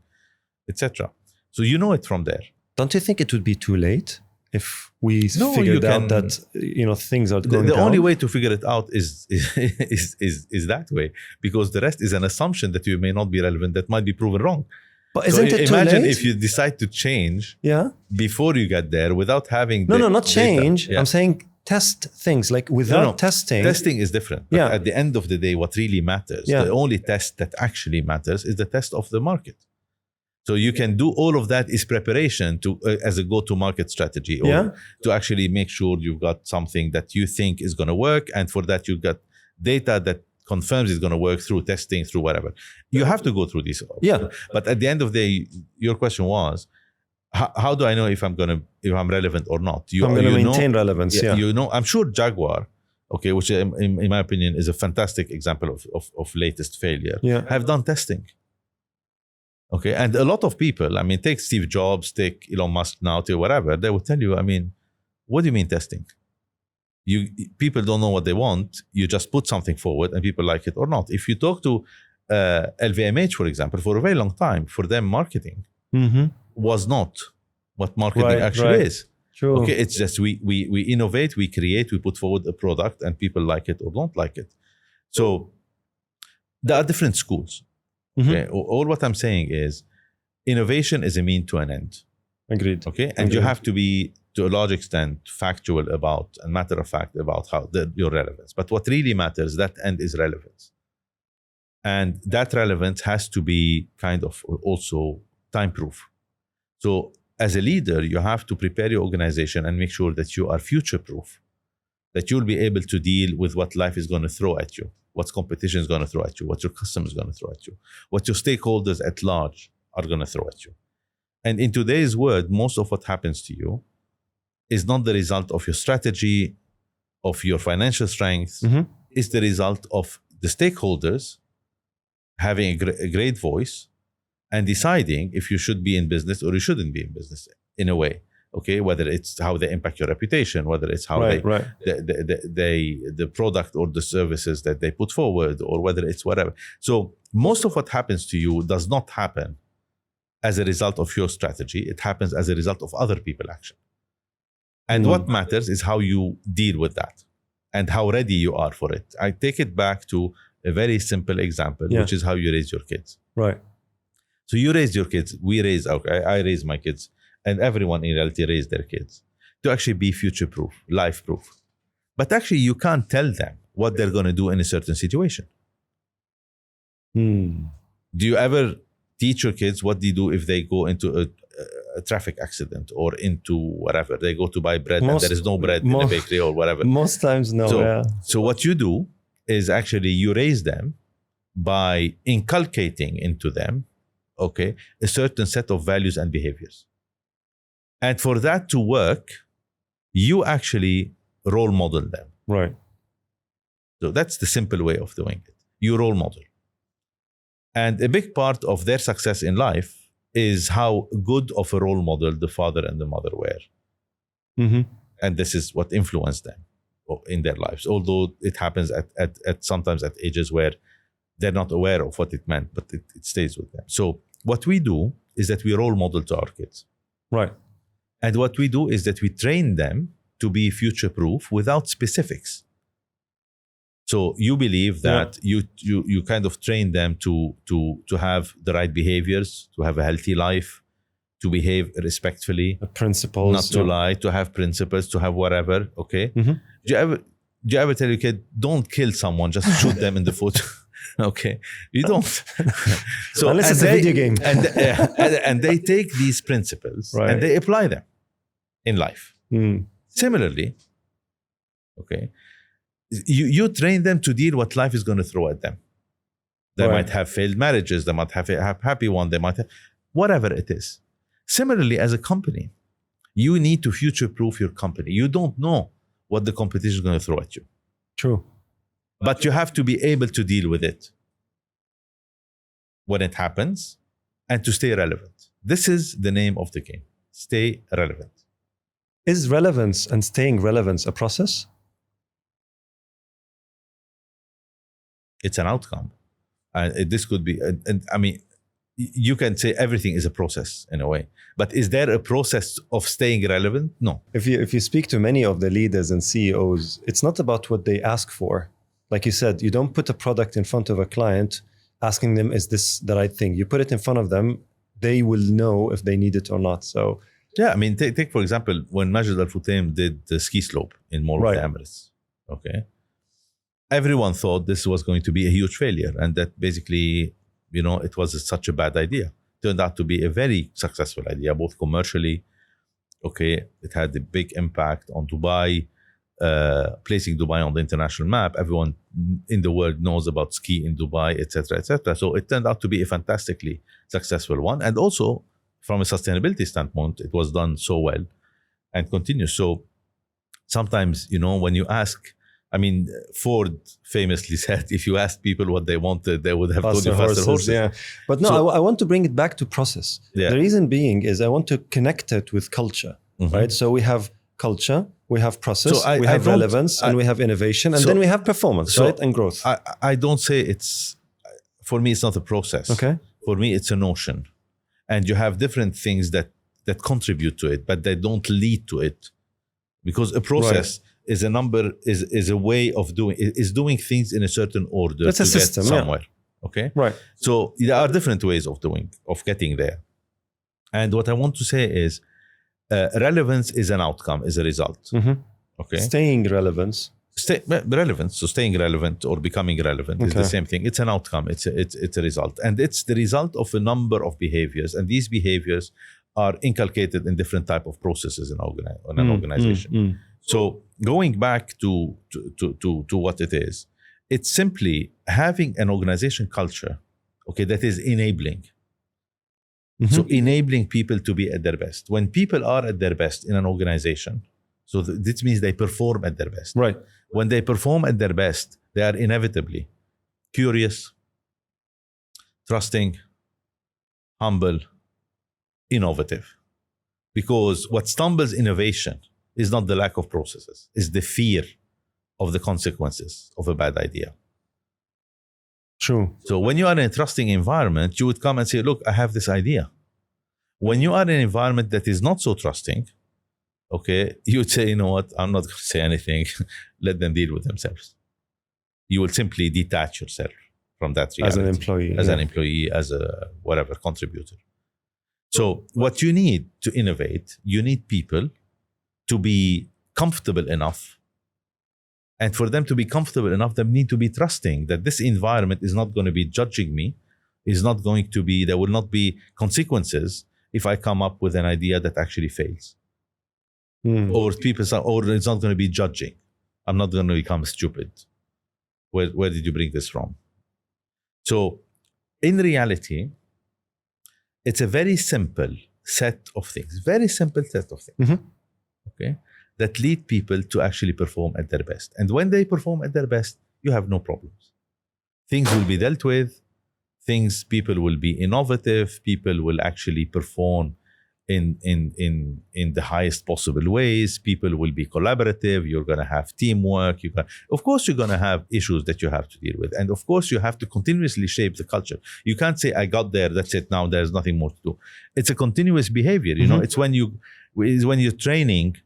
etc. So you know it from there. Don't you think it would be too late if we No, figured you out can- that things are going The down? only way to figure it out is that way, because the rest is an assumption that you may not be relevant that might be proven wrong. But So isn't it too imagine late? if you decide to change Yeah. before you get there without having No, the not data. change. Yeah. I'm saying test things like without testing. Testing is different. But Yeah. at the end of the day, what really matters, Yeah. the only test that actually matters is the test of the market. So you can do all of that is preparation to as a go-to-market strategy, or Yeah. to actually make sure you've got something that you think is going to work, and for that you've got data that confirms it's going to work through testing, through whatever. You have to go through these. Yeah. But at the end of the day, your question was, how do I know if I'm relevant or not? I'm going to maintain relevance. Yeah. You know, I'm sure Jaguar, okay, which in my opinion is a fantastic example of latest failure, have done testing. Okay, and a lot of people, I mean, take Steve Jobs, take Elon Musk now, take whatever, they will tell you, I mean, what do you mean testing? People don't know what they want. You just put something forward and people like it or not. If you talk to LVMH, for example, for a very long time, for them marketing was not what marketing actually is. True. Okay, it's just we innovate, we create, we put forward a product and people like it or don't like it. So there are different schools. Okay, all what I'm saying is innovation is a mean to an end. Agreed. Okay, and you have to be, to a large extent, factual about and matter of fact about how your relevance. But what really matters, that end is relevance. And that relevance has to be kind of also time-proof. So as a leader, you have to prepare your organization and make sure that you are future-proof, that you'll be able to deal with what life is going to throw at you, what competition is going to throw at you, what your customers are going to throw at you, what your stakeholders at large are going to throw at you. And in today's world, most of what happens to you is not the result of your strategy, of your financial strength. It's the result of the stakeholders having a great voice and deciding if you should be in business or you shouldn't be in business in a way. Okay, whether it's how they impact your reputation, whether it's how the product or the services that they put forward, or whether it's whatever. So most of what happens to you does not happen as a result of your strategy. It happens as a result of other people's action. And what matters is how you deal with that and how ready you are for it. I take it back to a very simple example, which is how you raise your kids. Right. So you raise your kids. I raise my kids. And everyone in reality raised their kids to actually be future-proof, life-proof. But actually, you can't tell them what they're going to do in a certain situation. Do you ever teach your kids what they do if they go into a traffic accident or into whatever? They go to buy bread and there is no bread in the bakery or whatever. Most times, no. So what you do is actually you raise them by inculcating into them, okay, a certain set of values and behaviors. And for that to work, you actually role model them. Right. So that's the simple way of doing it. You role model. And a big part of their success in life is how good of a role model the father and the mother were. And this is what influenced them in their lives. Although it happens at sometimes at ages where they're not aware of what it meant, but it stays with them. So what we do is that we role model to our kids. Right. And what we do is that we train them to be future-proof without specifics. So you believe that you kind of train them to have the right behaviors, to have a healthy life, to behave respectfully, principles, not to lie, to have principles, to have whatever. Okay. Do you ever tell your kid, don't kill someone, just shoot them in the foot? Okay, you don't. So unless it's a video game. and they take these principles and they apply them in life. Similarly, okay, you train them to deal what life is going to throw at them. They might have failed marriages, they might have happy one, they might have whatever it is. Similarly, as a company, you need to future-proof your company. You don't know what the competition is going to throw at you. True. But you have to be able to deal with it when it happens and to stay relevant. This is the name of the game. Stay relevant. Is relevance and staying relevant a process? It's an outcome. This could be, and I mean, you can say everything is a process in a way, but is there a process of staying relevant? No. If you speak to many of the leaders and CEOs, it's not about what they ask for. Like you said, you don't put a product in front of a client asking them, is this the right thing? You put it in front of them, they will know if they need it or not. So yeah, I mean, take for example, when Majid Al Futtaim did the ski slope in Mall of the Emirates, okay? Everyone thought this was going to be a huge failure and that basically, you know, it was such a bad idea. Turned out to be a very successful idea, both commercially, okay? It had a big impact on Dubai, placing Dubai on the international map. Everyone in the world knows about ski in Dubai, etc., etc. So it turned out to be a fantastically successful one. And also from a sustainability standpoint, it was done so well and continues. So sometimes, when you ask, Ford famously said, if you asked people what they wanted, they would have told you faster horses. Yeah. But no, I want to bring it back to process. Yeah. The reason being is I want to connect it with culture, right? So we have culture, we have process, we have relevance, and we have innovation, and then we have performance, right? And growth. I don't say for me, it's not a process. Okay. For me, it's a notion. And you have different things that contribute to it, but they don't lead to it. Because a process is a number, is a way of doing things in a certain order. That's to a system, get somewhere. Yeah. Okay. Right. So there are different ways of getting there. And what I want to say is, relevance is an outcome, is a result. Okay. Staying relevance. Relevance. So staying relevant or becoming relevant is the same thing. It's an outcome. It's a result, and it's the result of a number of behaviors, and these behaviors are inculcated in different type of processes in an organization. So going back to what it is, it's simply having an organization culture, that is enabling. So enabling people to be at their best. When people are at their best in an organization, so this means they perform at their best. Right. When they perform at their best, they are inevitably curious, trusting, humble, innovative. Because what stumbles innovation is not the lack of processes, it's the fear of the consequences of a bad idea. True. So when you are in a trusting environment, you would come and say, look, I have this idea. When you are in an environment that is not so trusting, you would say, you know what, I'm not going to say anything. Let them deal with themselves. You will simply detach yourself from that reality. As an employee, as a whatever contributor. So what you need to innovate, you need people to be comfortable enough. And for them to be comfortable enough, they need to be trusting that this environment is not going to be judging me, there will not be consequences if I come up with an idea that actually fails. Or it's not going to be judging. I'm not going to become stupid. Where did you bring this from? So in reality, it's a very simple set of things, that lead people to actually perform at their best. And when they perform at their best, you have no problems. Things will be dealt with. People will be innovative. People will actually perform in the highest possible ways. People will be collaborative. You're going to have teamwork. Of course, you're going to have issues that you have to deal with. And of course, you have to continuously shape the culture. You can't say, I got there, that's it, now there's nothing more to do. It's a continuous behavior. It's when you're training,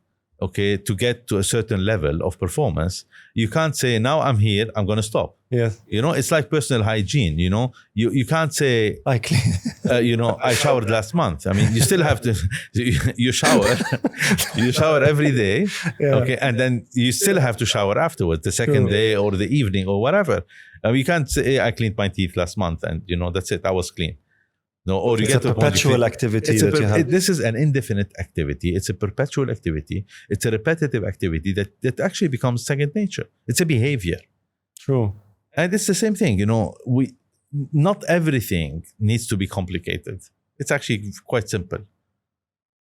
to get to a certain level of performance, you can't say, now I'm here, I'm going to stop. Yes. It's like personal hygiene, you can't say, I clean. I showered last month. You still have to, you shower every day. Yeah. And then you still have to shower afterwards, the second day or the evening or whatever. You can't say, I cleaned my teeth last month and that's it, I was clean. No, or you get a perpetual activity that you have. This is an indefinite activity. It's a perpetual activity. It's a repetitive activity that actually becomes second nature. It's a behavior. True. And it's the same thing. Not everything needs to be complicated. It's actually quite simple.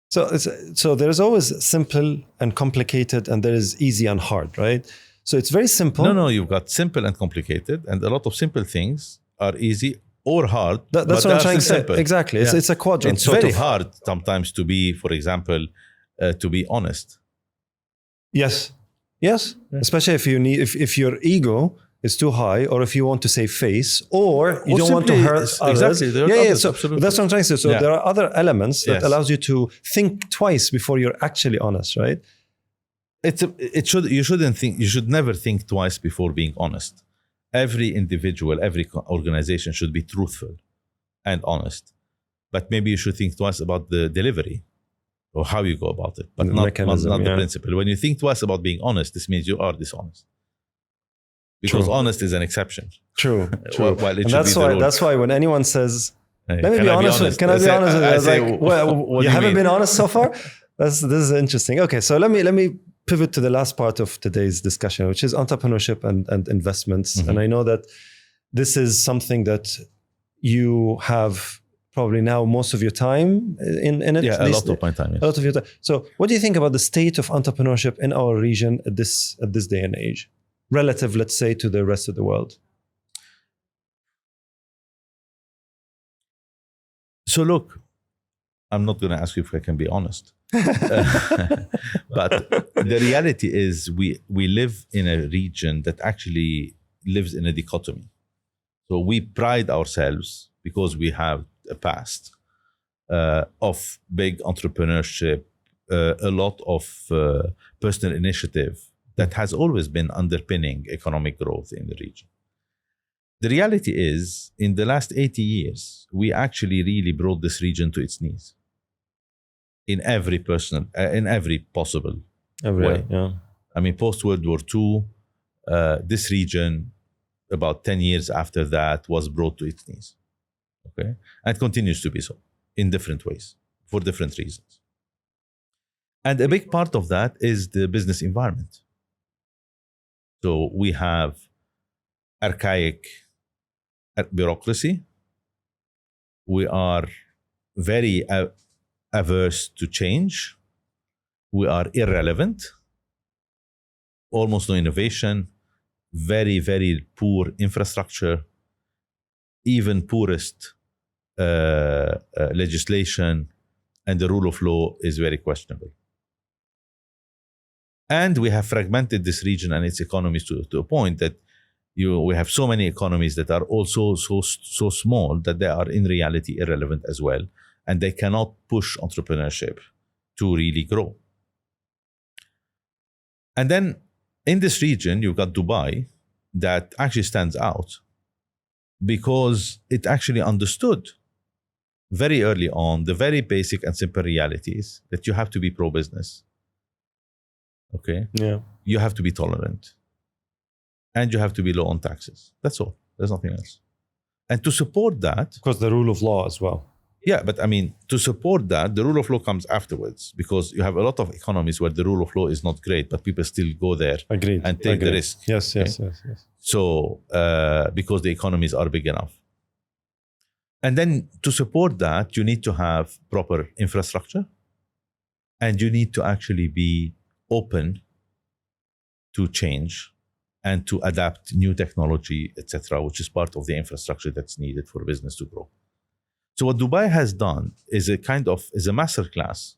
So there's always simple and complicated, and there is easy and hard, right? So it's very simple. No, you've got simple and complicated, and a lot of simple things are easy or hard. That's what I'm trying to say. Exactly. Yeah. It's a quadrant. It's very hard sometimes to be, for example, to be honest. Yes. Yeah. Especially if your ego is too high, or if you want to save face, or you don't want to hurt others. Exactly. So that's what I'm trying to say. So there are other elements that allows you to think twice before you're actually honest, right? You should never think twice before being honest. Every individual, every organization should be truthful and honest. But maybe you should think twice about the delivery or how you go about it, but not the principle. When you think twice about being honest, this means you are dishonest. Because honest is an exception. True. Well, and that's why when anyone says, let me be honest. Can I be honest? I was like, well, you haven't been honest so far? This is interesting. Okay, so let me pivot to the last part of today's discussion, which is entrepreneurship and investments. And I know that this is something that you have probably now most of your time in it. Yeah, a lot of my time. Yes. A lot of your time. So what do you think about the state of entrepreneurship in our region at this day and age, relative, let's say, to the rest of the world? So look, I'm not going to ask you if I can be honest. But the reality is we live in a region that actually lives in a dichotomy. So we pride ourselves because we have a past of big entrepreneurship, a lot of personal initiative that has always been underpinning economic growth in the region. The reality is, in the last 80 years, we actually really brought this region to its knees in every possible way. Yeah. I mean, post-World War II, this region, about 10 years after that, was brought to its knees. Okay, and continues to be so in different ways for different reasons. And a big part of that is the business environment. So we have archaic bureaucracy. We are very averse to change. We are irrelevant. Almost no innovation. Very, very poor infrastructure. Even poorest legislation, and the rule of law is very questionable. And we have fragmented this region and its economies to a point that we have so many economies that are also so small that they are in reality irrelevant as well, and they cannot push entrepreneurship to really grow. And then in this region, you've got Dubai that actually stands out because it actually understood very early on the very basic and simple realities that you have to be pro-business. Okay? Yeah. You have to be tolerant. And you have to be low on taxes. That's all. There's nothing else. And to support that... Of course, the rule of law as well. Yeah, but I mean, to support that, the rule of law comes afterwards, because you have a lot of economies where the rule of law is not great, but people still go there and take the risk. Yes. So, because the economies are big enough. And then to support that, you need to have proper infrastructure, and you need to actually be open to change and to adapt new technology, etc., which is part of the infrastructure that's needed for business to grow. So what Dubai has done is a masterclass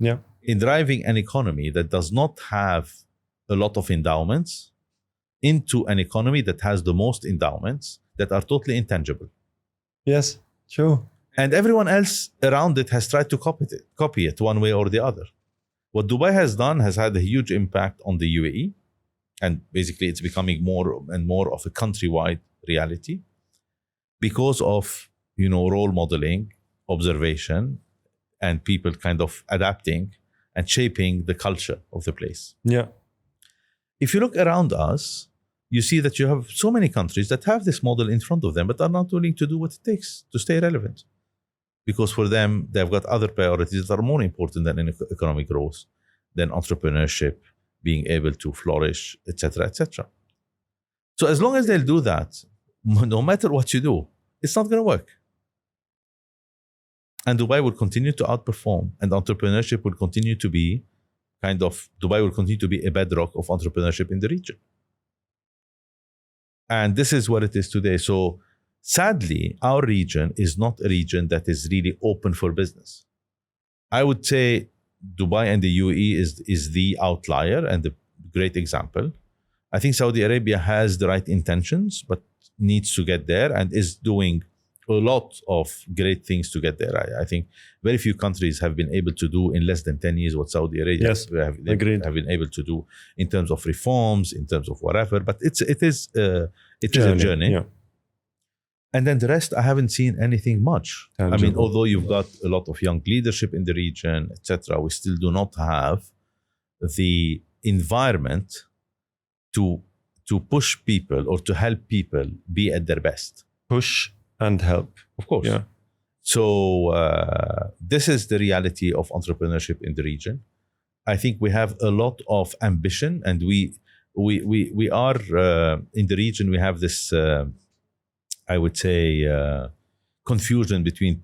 in driving an economy that does not have a lot of endowments into an economy that has the most endowments that are totally intangible. Yes, true. And everyone else around it has tried to copy it one way or the other. What Dubai has done has had a huge impact on the UAE, and basically it's becoming more and more of a countrywide reality because of role modeling, observation, and people kind of adapting and shaping the culture of the place. Yeah. If you look around us, you see that you have so many countries that have this model in front of them, but are not willing to do what it takes to stay relevant. Because for them, they've got other priorities that are more important than economic growth, than entrepreneurship, being able to flourish, etc., etc. So as long as they'll do that, no matter what you do, it's not going to work. And Dubai will continue to outperform, and entrepreneurship will continue to be Dubai will continue to be a bedrock of entrepreneurship in the region. And this is what it is today. So sadly, our region is not a region that is really open for business. I would say Dubai and the UAE is the outlier and the great example. I think Saudi Arabia has the right intentions, but needs to get there and is doing a lot of great things to get there. I think very few countries have been able to do in less than 10 years what Saudi Arabia have been able to do in terms of reforms, in terms of whatever. But it is a journey. Yeah. And then the rest, I haven't seen anything much. Tangible. I mean, although you've got a lot of young leadership in the region, etc., we still do not have the environment to push people or to help people be at their best. Push and help. Of course. Yeah. So this is the reality of entrepreneurship in the region. I think we have a lot of ambition, and we are in the region. We have this, I would say, confusion between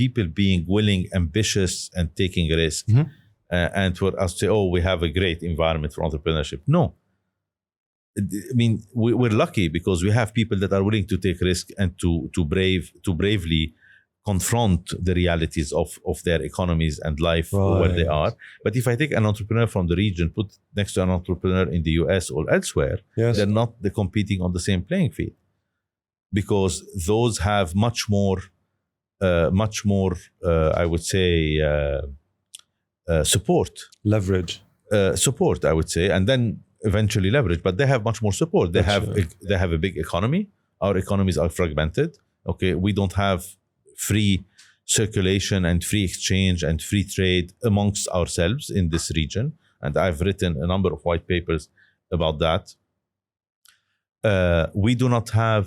people being willing, ambitious, and taking risk, and for us to say, "Oh, we have a great environment for entrepreneurship." No, I mean we're lucky because we have people that are willing to take risk and to bravely confront the realities of their economies and life where they are. But if I take an entrepreneur from the region, put next to an entrepreneur in the US or elsewhere, they're not competing on the same playing field, because those have much more, I would say, support. Leverage. Support, I would say, and then eventually leverage, but they have much more support. They have a big economy. Our economies are fragmented. Okay, we don't have free circulation and free exchange and free trade amongst ourselves in this region. And I've written a number of white papers about that. We do not have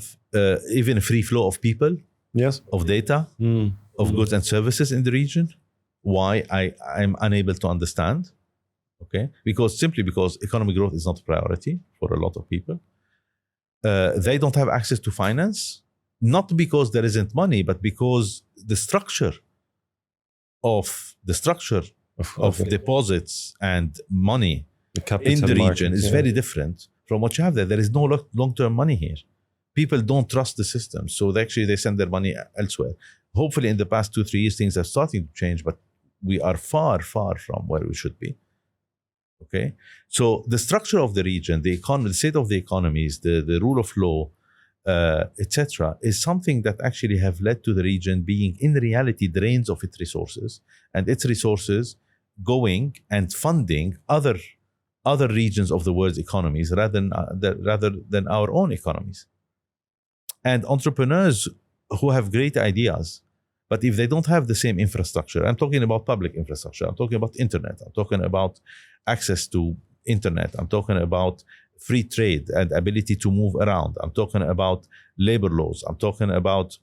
even a free flow of people, of data, of goods and services in the region. Why? I'm unable to understand. Okay, simply because economic growth is not a priority for a lot of people. They don't have access to finance, not because there isn't money, but because the structure of deposits and money in the region is very different from what you have there. There is no long-term money here. People don't trust the system, so they send their money elsewhere. Hopefully, in the past 2-3 years, things are starting to change, but we are far, far from where we should be. Okay, so the structure of the region, the economy, the state of the economies, the rule of law, etc., is something that actually have led to the region being, in reality, drains of its resources, and its resources going and funding other regions of the world's economies rather than our own economies. And entrepreneurs who have great ideas, but if they don't have the same infrastructure, I'm talking about public infrastructure, I'm talking about internet, I'm talking about access to internet, I'm talking about free trade and ability to move around, I'm talking about labor laws, I'm talking about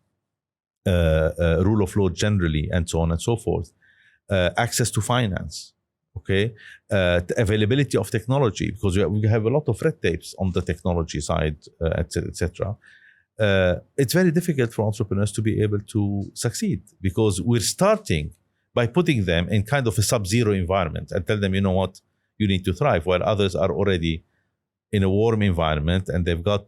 rule of law generally, and so on and so forth, access to finance, okay, the availability of technology, because we have a lot of red tapes on the technology side, etc. It's very difficult for entrepreneurs to be able to succeed, because we're starting by putting them in kind of a sub-zero environment and tell them, you know what, you need to thrive, while others are already in a warm environment and they've got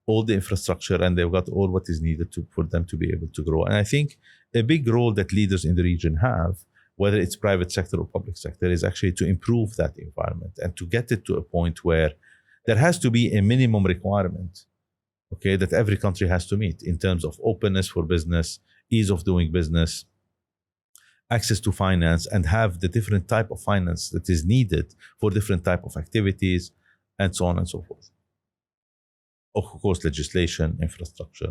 all the infrastructure and they've got all what is needed for them to be able to grow. And I think a big role that leaders in the region have, whether it's private sector or public sector, is actually to improve that environment and to get it to a point where there has to be a minimum requirement, okay, that every country has to meet in terms of openness for business, ease of doing business, access to finance, and have the different type of finance that is needed for different type of activities, and so on and so forth. Of course, legislation, infrastructure,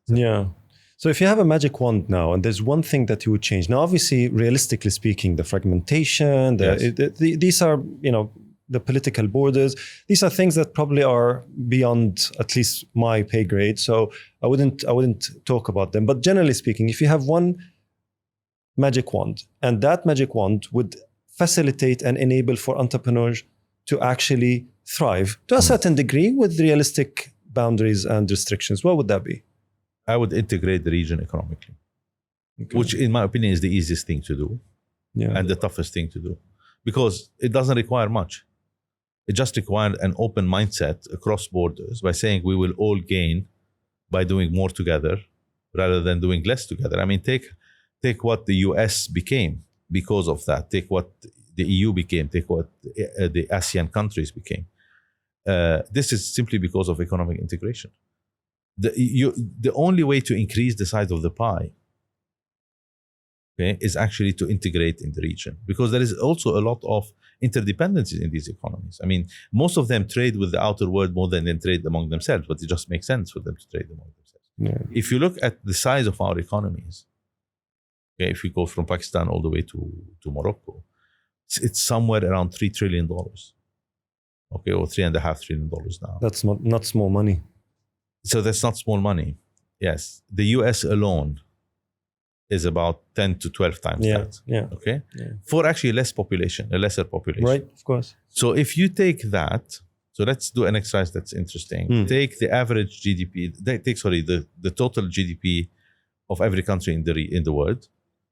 and So if you have a magic wand now, and there's one thing that you would change. Now, obviously, realistically speaking, the fragmentation, these are, the political borders, these are things that probably are beyond at least my pay grade. So I wouldn't talk about them. But generally speaking, if you have one magic wand, and that magic wand would facilitate and enable for entrepreneurs to actually thrive to a certain degree with realistic boundaries and restrictions, what would that be? I would integrate the region economically, which in my opinion is the easiest thing to do and the toughest thing to do, because it doesn't require much. It just required an open mindset across borders by saying we will all gain by doing more together rather than doing less together. I mean, take what the US became because of that. Take what the EU became. Take what the ASEAN countries became. This is simply because of economic integration. The only way to increase the size of the pie, okay, is actually to integrate in the region, because there is also a lot of interdependencies in these economies. I mean, most of them trade with the outer world more than they trade among themselves, but it just makes sense for them to trade among themselves. If you look at the size of our economies, okay, if you go from Pakistan all the way to Morocco, it's somewhere around $3 trillion, okay, or $3.5 trillion now. That's not small money. So that's not small money. Yes, the US alone is about 10 to 12 times that. Okay? Yeah. For actually a lesser population. Right, of course. So if you take that, so let's do an exercise that's interesting. Take the average GDP, the total GDP of every country in the world,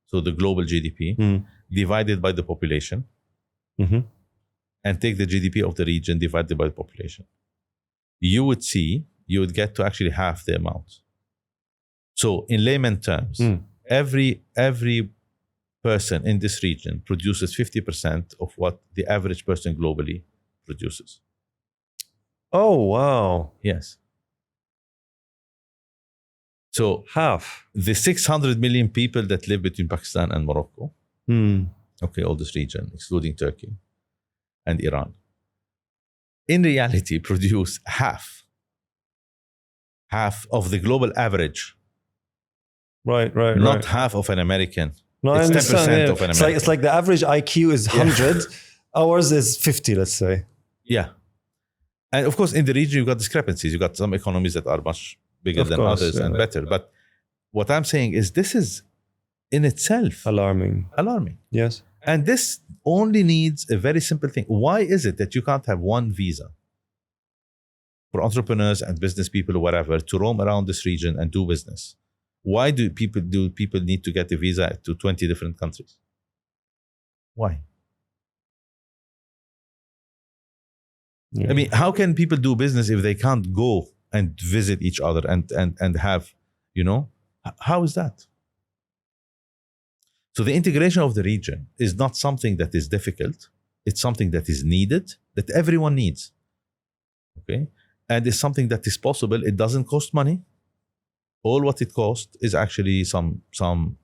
so the global GDP, divided by the population, and take the GDP of the region divided by the population. You would get to actually half the amount. So in layman terms, every person in this region produces 50% of what the average person globally produces. Oh, wow. Yes. So half. The 600 million people that live between Pakistan and Morocco, okay, all this region, excluding Turkey and Iran, in reality produce half of the global average. Right. Not half of an American. No, it's I understand, 10% of an American. It's like the average IQ is 100, ours is 50, let's say. Yeah. And of course, in the region, you've got discrepancies. You've got some economies that are much bigger than others and better. But what I'm saying is this is in itself alarming. Yes. And this only needs a very simple thing. Why is it that you can't have one visa for entrepreneurs and business people or whatever to roam around this region and do business? Why do people need to get a visa to 20 different countries? Why? Yeah. I mean, how can people do business if they can't go and visit each other and have, how is that? So the integration of the region is not something that is difficult. It's something that is needed, that everyone needs. Okay? And it's something that is possible. It doesn't cost money. All what it costs is actually some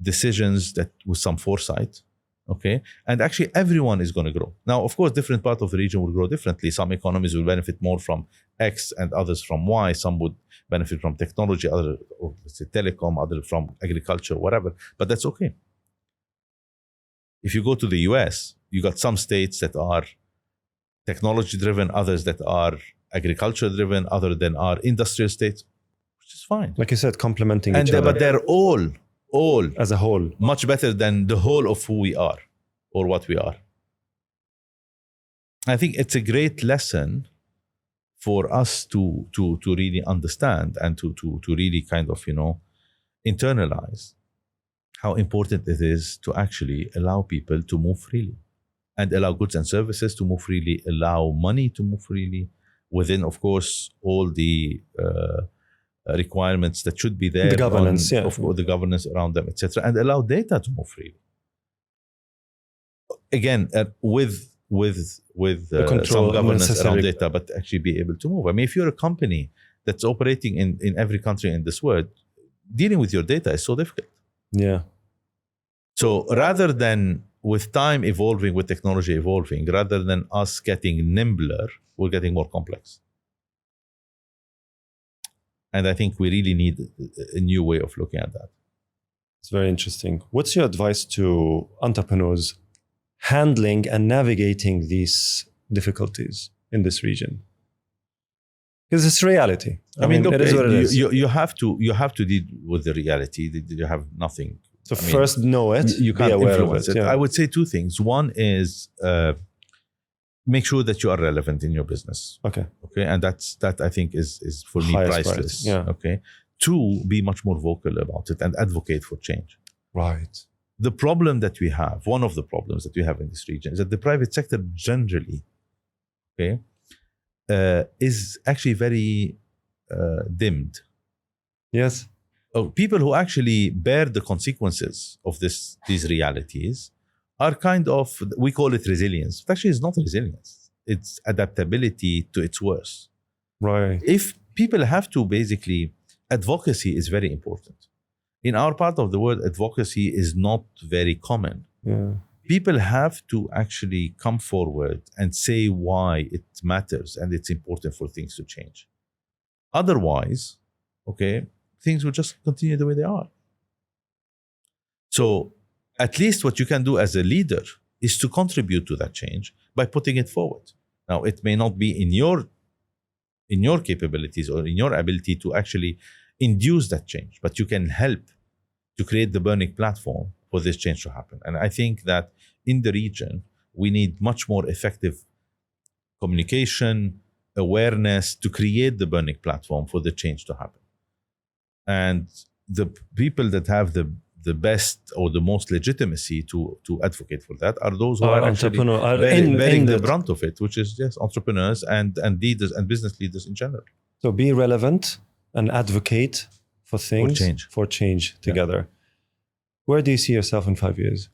decisions that with some foresight. Okay, and actually everyone is going to grow. Now, of course, different parts of the region will grow differently. Some economies will benefit more from X and others from Y. Some would benefit from technology, other, let's say telecom, other from agriculture, whatever. But that's okay. If you go to the US, you got some states that are technology driven, others that are agriculture driven, other than are industrial states, which is fine. Like you said, complementing each other. But they're all as a whole much better than the whole of who we are or what we are. I think it's a great lesson for us to really understand and to really kind of internalize how important it is to actually allow people to move freely and allow goods and services to move freely, allow money to move freely within, of course, all the requirements that should be there, the governance, the governance around them, etc., and allow data to move freely. Again, with some governance around data, but actually be able to move. I mean, if you're a company that's operating in every country in this world, dealing with your data is so difficult. Yeah. So rather than with time evolving, with technology evolving, rather than us getting nimbler, we're getting more complex. And I think we really need a new way of looking at that. It's very interesting. What's your advice to entrepreneurs handling and navigating these difficulties in this region? Because it's reality. I mean, look, it is what it is. You have to deal with the reality. You have nothing. So first know it. You can't influence it. Yeah. I would say two things. One is make sure that you are relevant in your business. Okay. And that I think is for me priceless. Yeah. Okay. Two, be much more vocal about it and advocate for change. Right. The problem that we have, one of the problems that we have in this region, is that the private sector generally, is actually very dimmed. Yes. People who actually bear the consequences of these realities are kind of, we call it resilience. But actually, it's not resilience. It's adaptability to its worst. Right. If people have to basically, advocacy is very important. In our part of the world, advocacy is not very common. Yeah. People have to actually come forward and say why it matters and it's important for things to change. Otherwise, things will just continue the way they are. So at least what you can do as a leader is to contribute to that change by putting it forward. Now, it may not be in your capabilities or in your ability to actually induce that change, but you can help to create the burning platform for this change to happen. And I think that in the region, we need much more effective communication, awareness to create the burning platform for the change to happen. And the people that have the best or the most legitimacy to advocate for that are those who are actually bearing the brunt of it, which is entrepreneurs and leaders and business leaders in general. So be relevant and advocate for things, for change together. Yeah. Where do you see yourself in 5 years?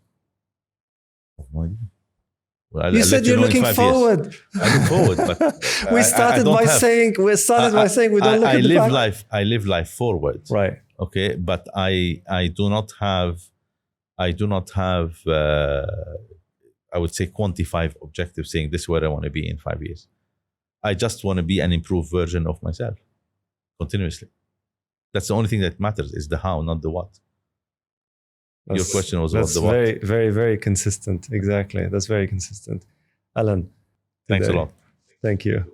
Well, you said you're looking forward. I look forward, but we started by saying we don't look at the back. I live life forward. Right. Okay, but I do not have I would say quantified objectives saying this is where I want to be in 5 years. I just want to be an improved version of myself continuously. That's the only thing that matters, is the how, not the what. Your question was about the what. That's very, very, very consistent. Exactly. That's very consistent. Alain. Thanks a lot. Thank you.